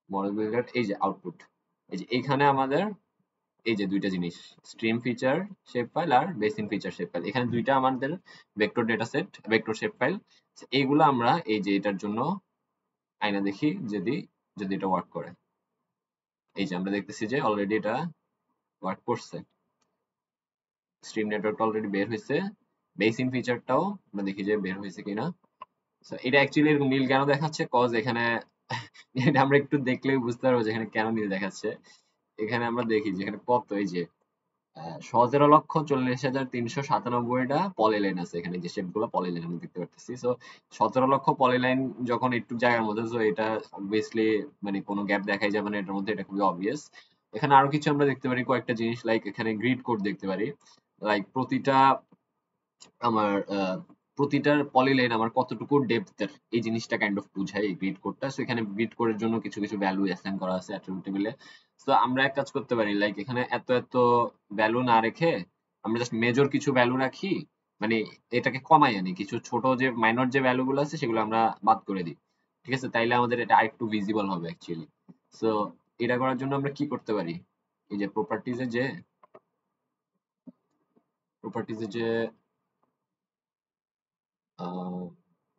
মডেল বিল্ডার, এই যে আউটপুট, এই যে এইখানে আমাদের এই যে দুইটা জিনিস, স্ট্রিম ফিচার শেপ ফাইল আর বেসিন ফিচার শেপ ফাইল, এখানে দুইটা আমাদের vector data set, vector shape file. এইগুলো আমরা এই যে এটার জন্য আয়না দেখি যদি যদি এটা ওয়ার্ক করে। এই যে আমরা দেখতেছি যে অলরেডি এটা ওয়ার্ক করছে, স্ট্রিম নেটওয়ার্কটা অলরেডি বের হয়েছে, বেসিন ফিচারটাও আমরা দেখি যে বের হয়েছে কিনা। So, এটা অ্যাকচুয়ালি এরকম নীল কেন দেখাচ্ছে? কজ এখানে এটা আমরা একটু দেখলেই বুঝতে পারবো যে এখানে কেন নীল দেখাচ্ছে। এখানে আমরা দেখি যে এখানে কত, এই যে 17,40,397টা পলিলাইন আছে এখানে, যে শেপগুলো পলিলাইন আমি দেখতে পারতেছি। সো 17 লক্ষ পলিলাইন যখন একটু জায়গার মধ্যে, তো এটা অবভিয়াসলি মানে কোনো গ্যাপ দেখাই যাবে না এটার মধ্যে, এটা খুবই অবভিয়াস। এখানে আরো কিছু আমরা দেখতে পারি, কয়েকটা জিনিস, লাইক এখানে গ্রিড কোড দেখতে পারি। লাইক প্রতিটা আমার প্রতিটার পলিলাইন আমার কতটুকু ডেপথের, এই জিনিসটা কাইন্ড অফ বুঝায় এই গ্রিড কোডটা। সো এখানে গ্রিড কোডের জন্য কিছু কিছু ভ্যালু অ্যাসাইন করা আছে অ্যাট্রিবিউট টেবিলে। সো আমরা এক কাজ করতে পারি, লাইক এখানে এত এত ভ্যালু না রেখে আমরা জাস্ট মেজর কিছু ভ্যালু রাখি, মানে এটাকে কমাই আনি, কিছু ছোট যে মাইনর যে ভ্যালু গুলো আছে সেগুলো আমরা বাদ করে দিই। ঠিক আছে, তাইলে আমাদের এটা আরেকটু ভিজিবল হবে অ্যাকচুয়ালি। সো এটা করার জন্য আমরা কি করতে পারি? এই যে প্রপার্টিজে যে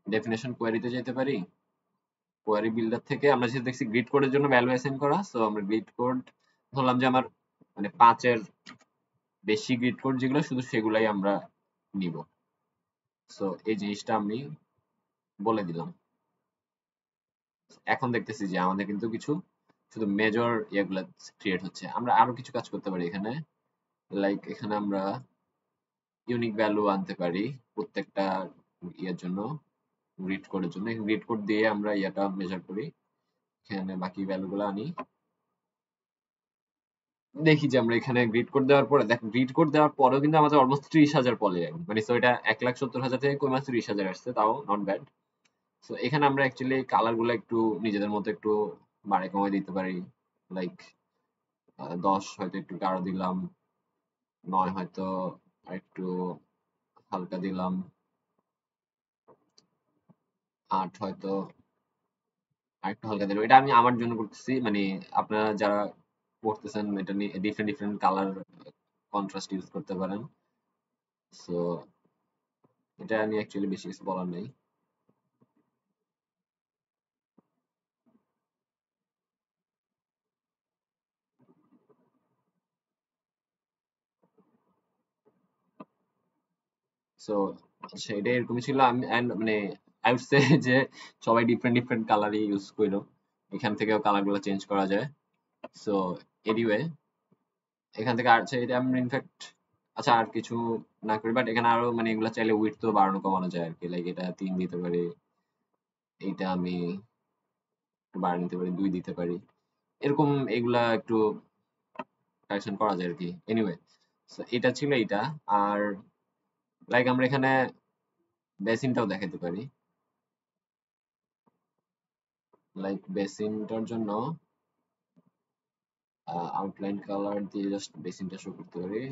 ডেফিনেশন কোয়েরিতে যেতে পারি। কোয়ারি বিল্ডার থেকে আমরা যেটা দেখছি গ্রিড কোডের জন্য ভ্যালু অ্যাসাইন করা, সো আমরা গ্রিড কোড ধরলাম যে আমার মানে 5-এর বেশি গ্রিড কোড যেগুলো, শুধু সেগুলাই আমরা নিব। সো এই জিনিসটা আমি বলে দিলাম। এখন দেখতেছি যে আমাদের কিন্তু কিছু শুধু মেজর ইয়েগুলা ক্রিয়েট হচ্ছে। আমরা আরো কিছু কাজ করতে পারি এখানে, লাইক এখানে আমরা ইউনিক ভ্যালু আনতে পারি প্রত্যেকটা ইয়ের জন্য, গ্রিড কোডের জন্য। গ্রিড কোড দিয়ে আমরা ইয়েটা মেজার করি, এখানে বাকি ভ্যালুগুলো আনি। দেখি যে আমরা এখানে গ্রিড কোড দেওয়ার পরে, দেখ গ্রিড কোড দেওয়ার পরেও কিন্তু আমাদের অলমোস্ট 30,000 পলিলাইন, মানে সো এটা 1,70,000 থেকে কমে 30,000 আসছে, তাও নট ব্যাড। সো এখানে আমরা অ্যাকচুয়ালি কালার গুলো একটু নিজেদের মতো একটু বাড়ে কমাই দিতে পারি। লাইক 10 হয়তো একটু গাঢ় দিলাম, 9 হয়তো একটু হালকা দিলাম, 8 হয়তো আরেকটু হালকা দিলাম। এটা আমি আমার জন্য করতেছি, মানে আপনারা যারা করতেছেন এটা নিয়ে different different colour contrast use করতে পারেন। সো এটা নিয়ে অ্যাকচুয়ালি বেশি কিছু বলার নেই। সো আচ্ছা, এটা এরকমই ছিল। আমি and মানে আই উড সে যে সবাই ডিফারেন্ট ডিফারেন্ট কালারই ইউজ করলো, এখান থেকেও কালার গুলো চেঞ্জ করা যায়। সো এনিওয়ে, এখান থেকে আর এটা আমি ইনফ্যাক্ট, আচ্ছা আর কিছু না করি, বাট এখানে আরো মানে এগুলা চাইলে উইডথ তো বাড়ানো কমানো যায় আর কি। লাইক এটা 3 দিতে পারি, এইটা আমি বাড়া নিতে পারি, 2 দিতে পারি, এরকম এগুলা একটু কারেকশন করা যায় আর কি। এনিওয়ে, সো এটা ছিল এইটা। আর লাইক আমরা এখানে বেসিনটাও দেখাতে পারি, লাইক বেসিনটার জন্য আউটলাইন কালার দিয়ে জাস্ট বেসিনটা শো করতে পারি।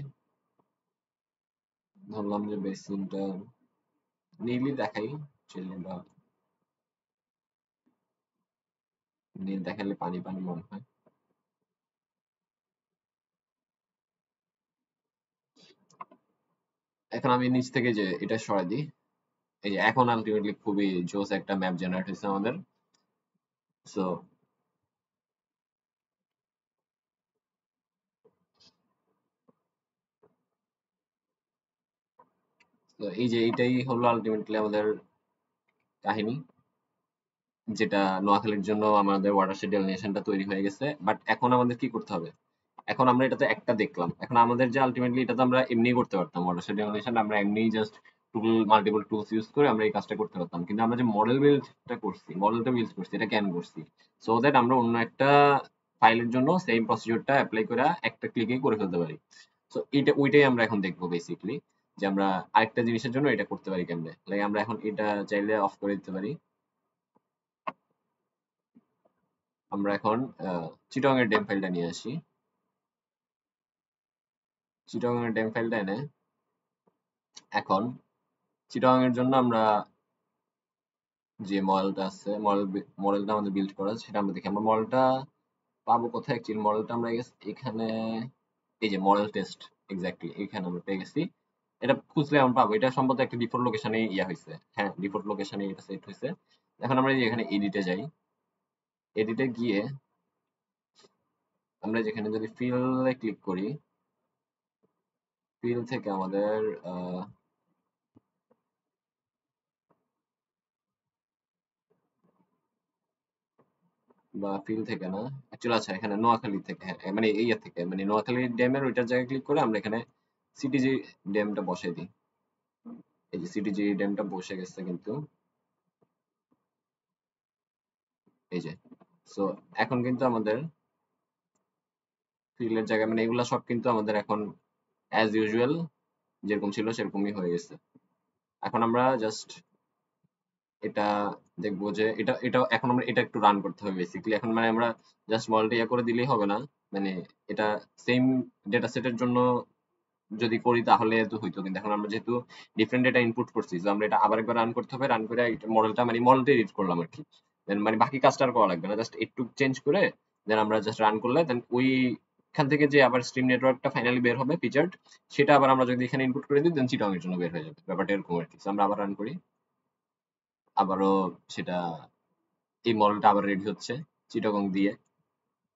ধরলাম যে বেসিনটা নীলই দেখাই, চিহ্নটা নীল দেখালে পানি পানি মনে হয়। এখন আমি নিচ থেকে যে এটা সরাই দিই, এই যে এখন আলটিমেটলি খুবই জোস একটা ম্যাপ জেনারেট হয়েছে আমাদের। সো এই যে এইটাই হলো আলটিমেটলি আমাদের কাহিনী, যেটা নোয়াখালীর জন্য আমাদের ওয়াটারশেড ডেলিনেশনটা তৈরি হয়ে গেছে। বাট এখন আমাদের কি করতে হবে? এখন আমরা এটাতে একটা দেখলাম, এখন আমাদের যে আলটিমেটলি এটা তো আমরা এমনি করতে পারতাম, ওয়াটারশেড ডেলিনেশন আমরা এমনি জাস্ট টুল, মাল্টিপল টুলস ইউজ করে আমরা এই কাজটা করতে পারতাম। কিন্তু আমরা যে মডেলটা বিল্ড করছি, এটা কেন করছি? সো দ্যাট আমরা অন্য একটা ফাইলের জন্য সেম প্রসিডিউরটা অ্যাপ্লাই করে একটা ক্লিকেই করে ফেলতে পারি। সো এটা ওইটাই আমরা এখন দেখবো বেসিকলি, যে আমরা আরেকটা জিনিসের জন্য এটা করতে পারি কেমনে। লাইক আমরা এখন এটা চাইলে অফ করে দিতে পারি। আমরা এখন চিটং এর ডেম ফাইলটা নিয়ে আসি। চিটং এর ডেম ফাইলটা এনে এখন চিটং এর জন্য আমরা যে মডেলটা আছে, মডেলটা আমাদের বিল্ড করা আছে, সেটা আমরা দেখি আমরা মডেলটা পাবো কোথায়। অ্যাকচুয়ালি মডেলটা আমরা এখানে, এই যে মডেল টেস্ট, এক্স্যাক্টলি এখানে আমরা পেয়ে গেছি। এটা খুঁজলে আমরা পাবো। এটা সম্ভবত একটা ডিফল্ট লোকেশনে ইয়া হয়েছে। হ্যাঁ, ডিফল্ট লোকেশনে এটা সেট হয়েছে। এখন আমরা এই যে এখানে এডিটে যাই, এডিটে গিয়ে আমরা যেখানে যদি ফিল ক্লিক করি, ফিল থেকে আমাদের বা ফিল থেকে না, অ্যাকচুয়ালি আচ্ছা এখানে নোয়াখালী থেকে, হ্যাঁ মানে এই ইয়ে থেকে, মানে নোয়াখালী ড্যামের ওইটার জায়গায় ক্লিক করে আমরা এখানে সিটিজি ড্যামটা বসাই দিই। এই যে সিটিজি ড্যামটা বসে গেছে কিন্তু, এই যে। সো এখন কিন্তু আমাদের ফিলের জায়গায় মানে এগুলা সব কিন্তু আমাদের এখন অ্যাজ ইউজুয়াল যেরকম ছিল সেরকমই হয়ে গেছে। এখন আমরা জাস্ট এটা দেখবো যে এটা এটা এখন আমরা এটা একটু রান করতে হবে বেসিক্যালি। এখন মানে আমরা জাস্ট মডেলটা ইয়া করে দিলেই হবে না, মানে এটা সেম ডেটা সেটের জন্য যদি করি তাহলে তো হইতো, কিন্তু এখন আমরা যেহেতু ডিফারেন্ট ডেটা ইনপুট করছি, তো আমরা এটা আবার একবার রান করতে হবে। রান করে মডেলটা মানে মডেলটা এডিট করলাম আর কি, দেন মানে বাকি কাজটা আর করা লাগবে না, জাস্ট একটু চেঞ্জ করে দেন আমরা জাস্ট রান করলে দেন ওইখান থেকে যে আবার স্ট্রিম নেটওয়ার্কটা ফাইনালি বের হবে ফিচার্ড, সেটা আবার আমরা যদি এখানে ইনপুট করে দিই দেন চিটং এর জন্য বের হয়ে যাবে। ব্যাপারটা এরকম আর কি। So আমরা আবার রান করি, আবারও সেটা এই মডেলটা আবার রেডি হচ্ছে চিটাগং দিয়ে।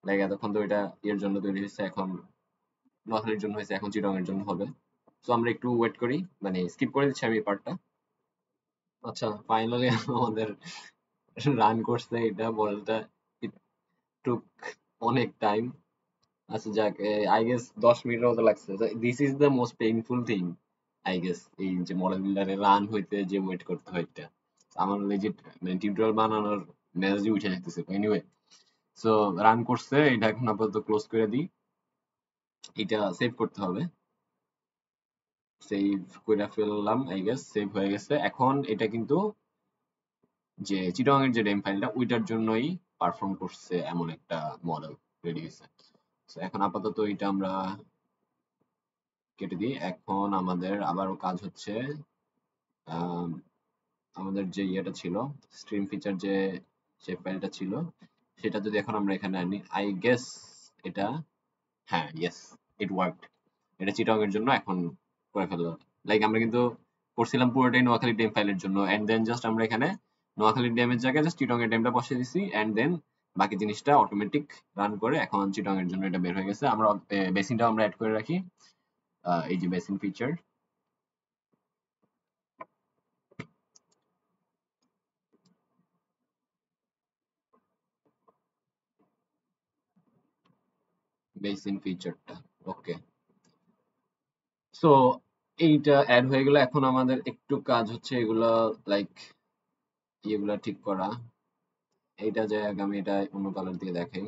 লাইক এতক্ষণ তো এটা এর জন্য তৈরি হয়েছে, এখন নোয়াখালীর জন্য হয়েছে, এখন চিটাগং এর জন্য হবে। তো আমরা একটু ওয়েট করি, মানে স্কিপ করে দিচ্ছি আমি এই পার্টটা। আচ্ছা ফাইনালি আমাদের রান করছে এটা, মডেলটা টুক অনেক টাইম। আচ্ছা যাক, আই গেস 10 মিনিটের মতো লাগছে। This is the most painful thing I guess, এই যে মডেল বিল্ডারে রান হইতে যে ওয়েট করতে হয় এটা। আমার লেজিট মানে টিউটোরিয়াল বানানোর মেজাজই উঠে যেতেছে। এনিওয়ে, সো রান করছে এটা, এখন আপাতত ক্লোজ করে দিই। এটা সেভ করতে হবে। সেভ করে ফেললাম, আই গেস সেভ হয়ে গেছে। এখন এটা কিন্তু যে চিটং এর যে ডেম ফাইলটা ওইটার জন্যই পারফর্ম করছে এমন একটা মডেল রেডি হয়েছে। So এখন আপাতত এটা আমরা কেটে দিই। এখন আমাদের আবারও কাজ হচ্ছে আম, আমাদের যে ইয়েটা ছিল, স্ট্রিম ফিচার যে শেপ ফাইলটা ছিল, সেটা যদি এখন আমরা এখানে আনি, আই গেস এটা, হ্যাঁ ইয়েস, ইট ওয়ার্কড। এটা চিটং এর জন্য এখন করে ফেললাম। লাইক আমরা কিন্তু করছিলাম পুরোটাই নোয়াখালী ডেম ফাইলের জন্য, এন্ড দেন জাস্ট আমরা এখানে নোয়াখালী ডেমের জায়গায় জাস্ট চিটং এর ডেমটা বসিয়ে দিছি, এন্ড দেন বাকি জিনিসটা অটোমেটিক রান করে এখন চিটং এর জন্য এটা বের হয়ে গেছে। আমরা বেসিনটাও আমরা অ্যাড করে রাখি, এই যে বেসিন ফিচার, বেসিন ফিচারটা ওকে। সো এইটা অ্যাড হয়ে গেলে এখন আমাদের একটু কাজ হচ্ছে এগুলা, লাইক এগুলা ঠিক করা। এইটা যে আমি এটা অন্য কালার দিয়ে দেখাই,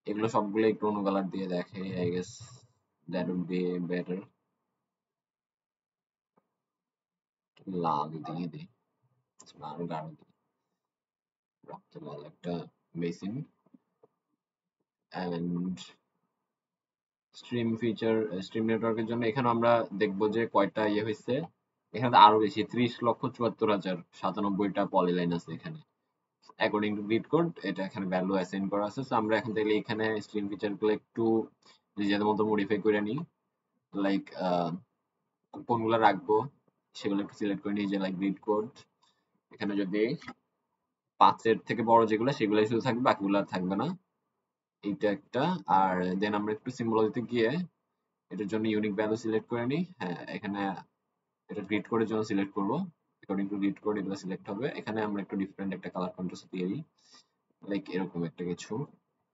এগুলো সবগুলো একটু অন্য কালার দিয়ে দেখাই, I guess that would be better. লাল দিয়ে দিই, আরো গাঢ় দিই, রক্ত লাল একটা basin. And stream feature, stream নেটওয়ার্কের জন্য এখানে আমরা দেখবো যে কয়টা ইয়ে হয়েছে। এখানে তো আরো বেশি, 30,74,097টা পলিলাইন আছে এখানে অ্যাকর্ডিং টু গ্রিড কোড। এটা এখানে ভ্যালু অ্যাসাইন করা আছে। সো আমরা এখন তাহলে এখানে স্ট্রিম ফিচার গুলো একটু নিজেদের মতো মডিফাই করে নিই, লাইক কোনগুলো রাখবো, সেগুলো একটু সিলেক্ট করে নিই, যে লাইক গ্রিড কোড। এখানে যদি 5 এর থেকে বড় যেগুলো সেগুলাই শুধু থাকবে, বাকিগুলো আর থাকবে না। এইটা একটা। আর দেন আমরা একটু সিম্বলজিতে গিয়ে এটার জন্য ইউনিক ভ্যালু সিলেক্ট করে নিই। হ্যাঁ, এখানে এটা গ্রিড কোডের জন্য সিলেক্ট করব। অ্যাকর্ডিং টু গ্রিড কোড এগুলো সিলেক্ট হবে। এখানে আমরা একটু ডিফারেন্ট একটা কালার কন্ট্রাস্ট দিয়ে দিই, লাইক এরকম একটা কিছু।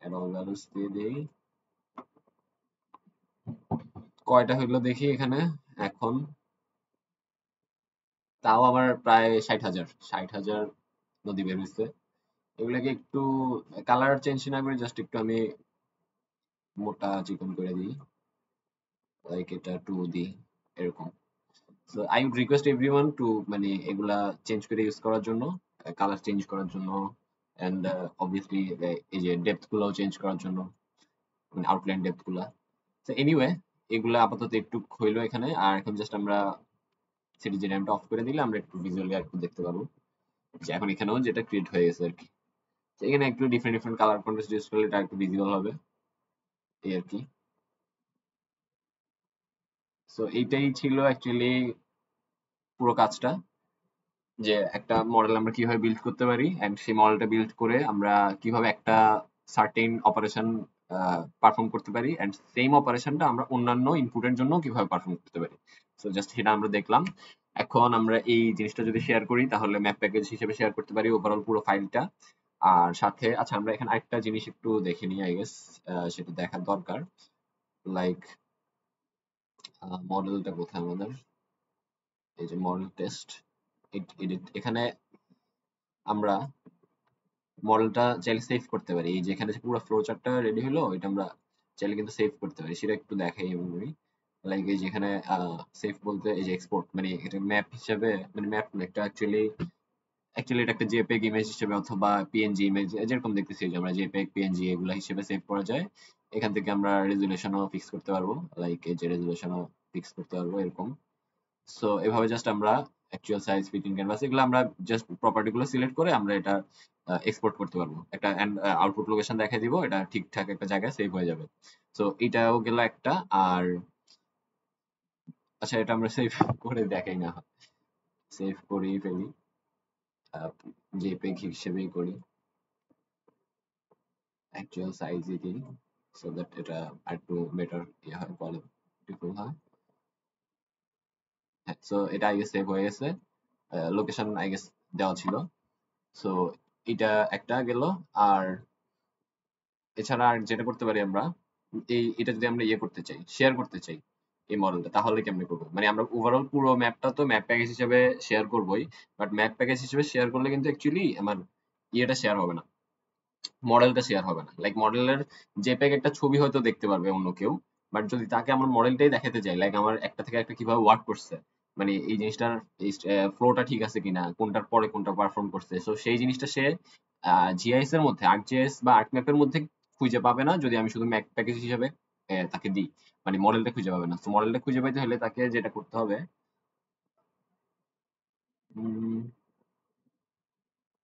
অ্যাড অল ভ্যালুস দিয়ে দিই। কয়টা হইলো দেখি এখানে এখন। তাও আমার প্রায় 60,000, 60,000 নদী বের হয়েছে। এগুলাকে একটু কালার চেঞ্জ না করে জাস্ট একটু আমি মোটা চিকন করে দিই, লাইক এটা 2 দিই এরকম। So I would request everyone to মানে এগুলা চেঞ্জ করে ইউজ করার জন্য, কালার চেঞ্জ করার জন্য, এন্ড অবভিয়াসলি এই যে ডেপথ গুলাও চেঞ্জ করার জন্য, মানে আউটলাইন ডেপথ গুলা। তো এনিওয়ে, এগুলা আপাতত একটু হইলো এখানে। আর এখন জাস্ট আমরা সিরিজের র্যামটা অফ করে দিলে আমরা একটু ভিজুয়ালি আর একটু দেখতে পারবো যে এখন এখানেও যেটা ক্রিয়েট হয়ে গেছে আর কি। তো এখানে একটু different different colour contrast use করলে এটা একটু ভিজিবল হবে, এই আর কি। সো এইটাই ছিল অ্যাকচুয়ালি পুরো কাজটা, যে একটা মডেল আমরা কিভাবে বিল্ড করতে পারি, এন্ড সেই মডেলটা বিল্ড করে আমরা কিভাবে একটা সার্টেন অপারেশন পারফর্ম করতে পারি, এন্ড সেম অপারেশনটা আমরা অন্যান্য ইনপুটের জন্য কিভাবে পারফর্ম করতে পারি। সো জাস্ট সেটা আমরা দেখলাম। এখন আমরা এই জিনিসটা যদি শেয়ার করি তাহলে ম্যাপ প্যাকেজ হিসেবে শেয়ার করতে পারি ওভারঅল পুরো ফাইলটা। আর সাথে আচ্ছা আমরা এখানে আরেকটা জিনিস একটু দেখে নিই, আই গেস সেটা দেখার দরকার। লাইক মডেলটা কোথায় আমাদের, এই যে মডেল টেস্ট এডিট, এখানে আমরা মডেলটা চাইলে সেভ করতে পারি। এই যে এখানে যে পুরো ফ্লো চার্টটা রেডি হলো, এটা আমরা চাইলে কিন্তু সেভ করতে পারি। সেটা একটু দেখাই আমি। লাইক এই যে এখানে সেভ বলতে এই যে এক্সপোর্ট, মানে এটা ম্যাপ হিসেবে, মানে ম্যাপ না, এটা অ্যাকচুয়ালি অ্যাকচুয়ালি এটা একটা জেপিইজি ইমেজ হিসেবে অথবা পিএনজি ইমেজ যেরকম দেখতেছি, যে আমরা জেপিইজি পিএনজি এগুলা হিসেবে সেভ করা যায়। এখান থেকে আমরা রেজুলেশনও ফিক্স করতে পারবো, লাইক এই যে রেজুলেশনও ফিক্স করতে পারবো এরকম। সো এভাবে জাস্ট আমরা অ্যাকচুয়াল সাইজ, ফিটিং ক্যানভাস এগুলো আমরা জাস্ট প্রপার্টি গুলো সিলেক্ট করে আমরা এটা এক্সপোর্ট করতে পারবো একটা, এন্ড আউটপুট লোকেশন দেখাই দিব, এটা ঠিকঠাক একটা জায়গায় সেভ হয়ে যাবে। সো এটাও গেল একটা। আর আচ্ছা, এটা আমরা সেভ করে দেখাই না, সেভ করি ফেলি, জেপিইজি হিসেবেই করি, অ্যাকচুয়াল সাইজই দিই, সো দ্যাট এটা আরেকটু বেটার ইয়ে হয়, কোয়ালিটিফুল হয়। হ্যাঁ, সো এটা আই গেস সেভ হয়ে গেছে, লোকেশন আই গেস দেওয়া ছিল। সো এটা একটা গেল। আর এছাড়া আর যেটা করতে পারি আমরা, এটা যদি আমরা ইয়ে করতে চাই, শেয়ার করতে চাই এই মডেলটা, তাহলে কেমনে করবো? মানে আমরা ওভারঅল পুরো ম্যাপটা তো ম্যাপ প্যাকেজ হিসেবে শেয়ার করবোই, বাট ম্যাপ প্যাকেজ হিসেবে শেয়ার করলে কিন্তু অ্যাকচুয়ালি আমার ইয়েটা শেয়ার হবে না, মডেলটা শেয়ার হবে না। লাইক মডেলের জেপেগ একটা ছবি হয়তো দেখতে পারবে অন্য কেউ, বাট যদি তাকে আমার মডেলটাই দেখাতে চাই, লাইক আমার একটা থেকে একটা কিভাবে ওয়ার্ক করছে, মানে এই জিনিসটার ফ্লোটা ঠিক আছে কিনা, কোনটার পরে কোনটা পারফর্ম করছে, সো সেই জিনিসটা সে জিআইএস এর মধ্যে, আর্কজিএস বা আর্কম্যাপের মধ্যে খুঁজে পাবে না যদি আমি শুধু ম্যাপ প্যাকেজ হিসেবে তাকে দিই, মানে মডেলটা খুঁজে পাবে না। তো মডেলটা খুঁজে পাইতে হলে তাকে যেটা করতে হবে,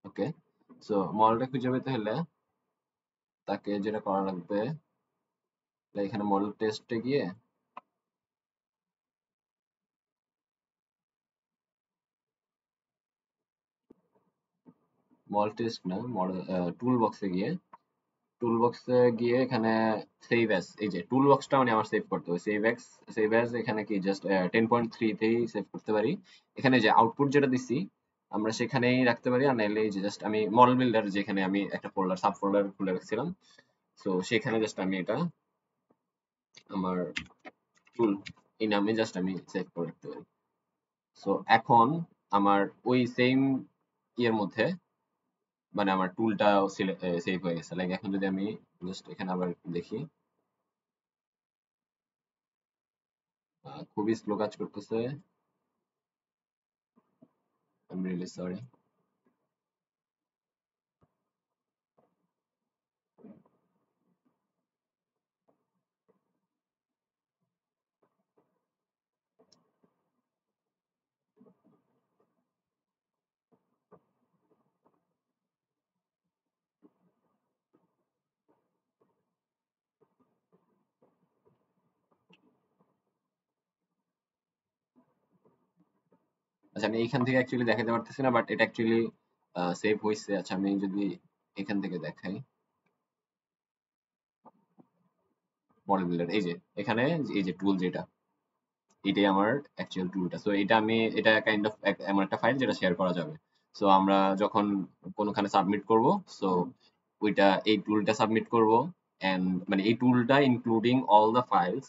ওকে, সো মডেলটা খুঁজে পেতে হলে তাকে যেটা করা লাগবে, like এখানে মডেল টেস্টে গিয়ে মডেল টেস্ট না, মডেল টুল বক্সে গিয়ে, টুল বক্সে গিয়ে এখানে সেভ অ্যাজ, এই যে টুল বক্সটা মানে আমার সেভ করতে হবে, সেভ অ্যাজ এখানে কি জাস্ট 10.3 তেই সেভ করতে পারি। এখানে যে আউটপুট যেটা দিছি আমরা সেখানেই রাখতে পারি, আর নাইলে এই যে জাস্ট আমি মডেল বিল্ডার, যেখানে আমি একটা ফোল্ডার সাব ফোল্ডার খুলে রাখছিলাম, সো সেখানে জাস্ট আমি এটা আমার টুল এই নামে জাস্ট আমি সেভ করে রাখতে পারি। সো এখন আমার ওই সেম ইয়ের মধ্যে, মানে আমার টুলটাও সেভ হয়ে গেছে। লাইক এখন যদি আমি জাস্ট এখানে আবার দেখি, খুবই স্লো কাজ করতেছে, আই এম রিয়েলি সরি। আচ্ছা আমি এইখান থেকে অ্যাকচুয়ালি দেখাতে পারতেছি না, বাট এটা অ্যাকচুয়ালি সেভ হয়েছে। আচ্ছা আমি যদি এখান থেকে দেখাই মডেল বিল্ডার, এই যে এখানে এই যে টুল যেটা, এটাই আমার অ্যাকচুয়াল টুলটা। সো এটা আমি, এটা কাইন্ড অফ এমন একটা ফাইল যেটা শেয়ার করা যাবে। সো আমরা যখন কোনোখানে সাবমিট করব, সো ওইটা এই টুলটা সাবমিট করব, এন্ড মানে এই টুলটা ইনক্লুডিং অল দ্য ফাইলস,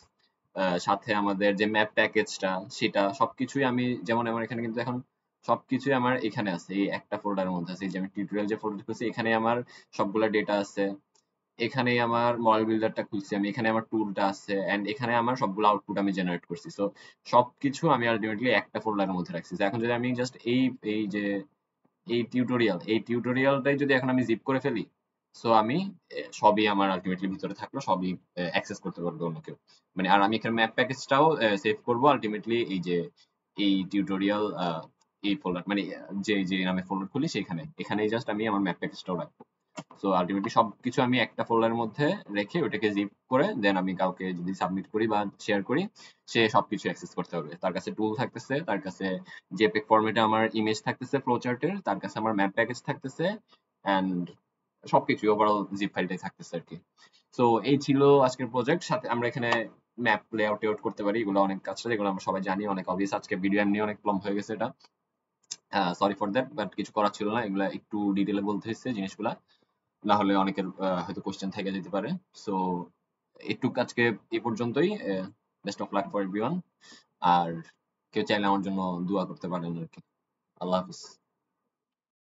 সাথে আমাদের যে ম্যাপ প্যাকেজটা সেটা সবকিছুই আমি, যেমন আমার এখানে কিন্তু এখন সবকিছুই আমার এখানে আছে, এই একটা ফোল্ডারের মধ্যে আছে। এই যে আমি টিউটোরিয়াল যে ফোল্ডার খুলছি এখানে আমার সবগুলা ডেটা আছে, এখানেই আমার মডেল বিল্ডারটা খুলছি আমি, এখানে আমার টুলটা আছে, এন্ড এখানে আমার সবগুলো আউটপুট আমি জেনারেট করছি। সো সবকিছু আমি আলটিমেটলি একটা ফোল্ডারের মধ্যে রাখছি। So, এখন যদি আমি জাস্ট এই যে এই টিউটোরিয়ালটাই যদি এখন আমি জিপ করে ফেলি, সো আমি সবই আমার আলটিমেটলি ভিতরে থাকলো, সবই অ্যাক্সেস করতে পারবে অন্য কেউ। মানে আর আমি এখানে ম্যাপ প্যাকেজটাও সেভ করব আলটিমেটলি এই যে এই টিউটোরিয়াল এই ফোল্ডার, মানে যে যে নামে ফোল্ডার খুলি সেখানে, এখানেই জাস্ট আমি আমার ম্যাপ প্যাকেজটাও রাখবো। সো আলটিমেটলি সবকিছু আমি একটা ফোল্ডারের মধ্যে রেখে ওটাকে জিপ করে দেন আমি কাউকে যদি সাবমিট করি বা শেয়ার করি, সে সবকিছু অ্যাক্সেস করতে পারবে। তার কাছে টুল থাকতেছে, তার কাছে জেপিইজি ফরম্যাটে আমার ইমেজ থাকতেছে ফ্লো চার্টের, তার কাছে আমার ম্যাপ প্যাকেজ থাকতেছে, এন্ড সবকিছু ওভারঅল জিপ ফাইলটাই থাকতেছে আর কি। সো এই ছিল আজকের প্রজেক্ট। সাথে আমরা এখানে ম্যাপ লেআউট টেআউট করতে পারি, এগুলো অনেক কাজ, এগুলো আমরা সবাই জানি, অনেক অবভিয়াস। আজকে ভিডিও এমনি অনেক লং হয়ে গেছে এটা, সরি ফর দ্যাট, বাট কিছু করার ছিল না, এগুলা একটু ডিটেলে বলতে হয়েছে জিনিসগুলা, না হলে অনেকের হয়তো কোশ্চেন থেকে যেতে পারে। সো একটু আজকে এই পর্যন্তই। Best of luck for everyone. আর কেউ চাইলে আমার জন্য দোয়া করতে পারেন আর কি। আল্লাহ হাফিজ।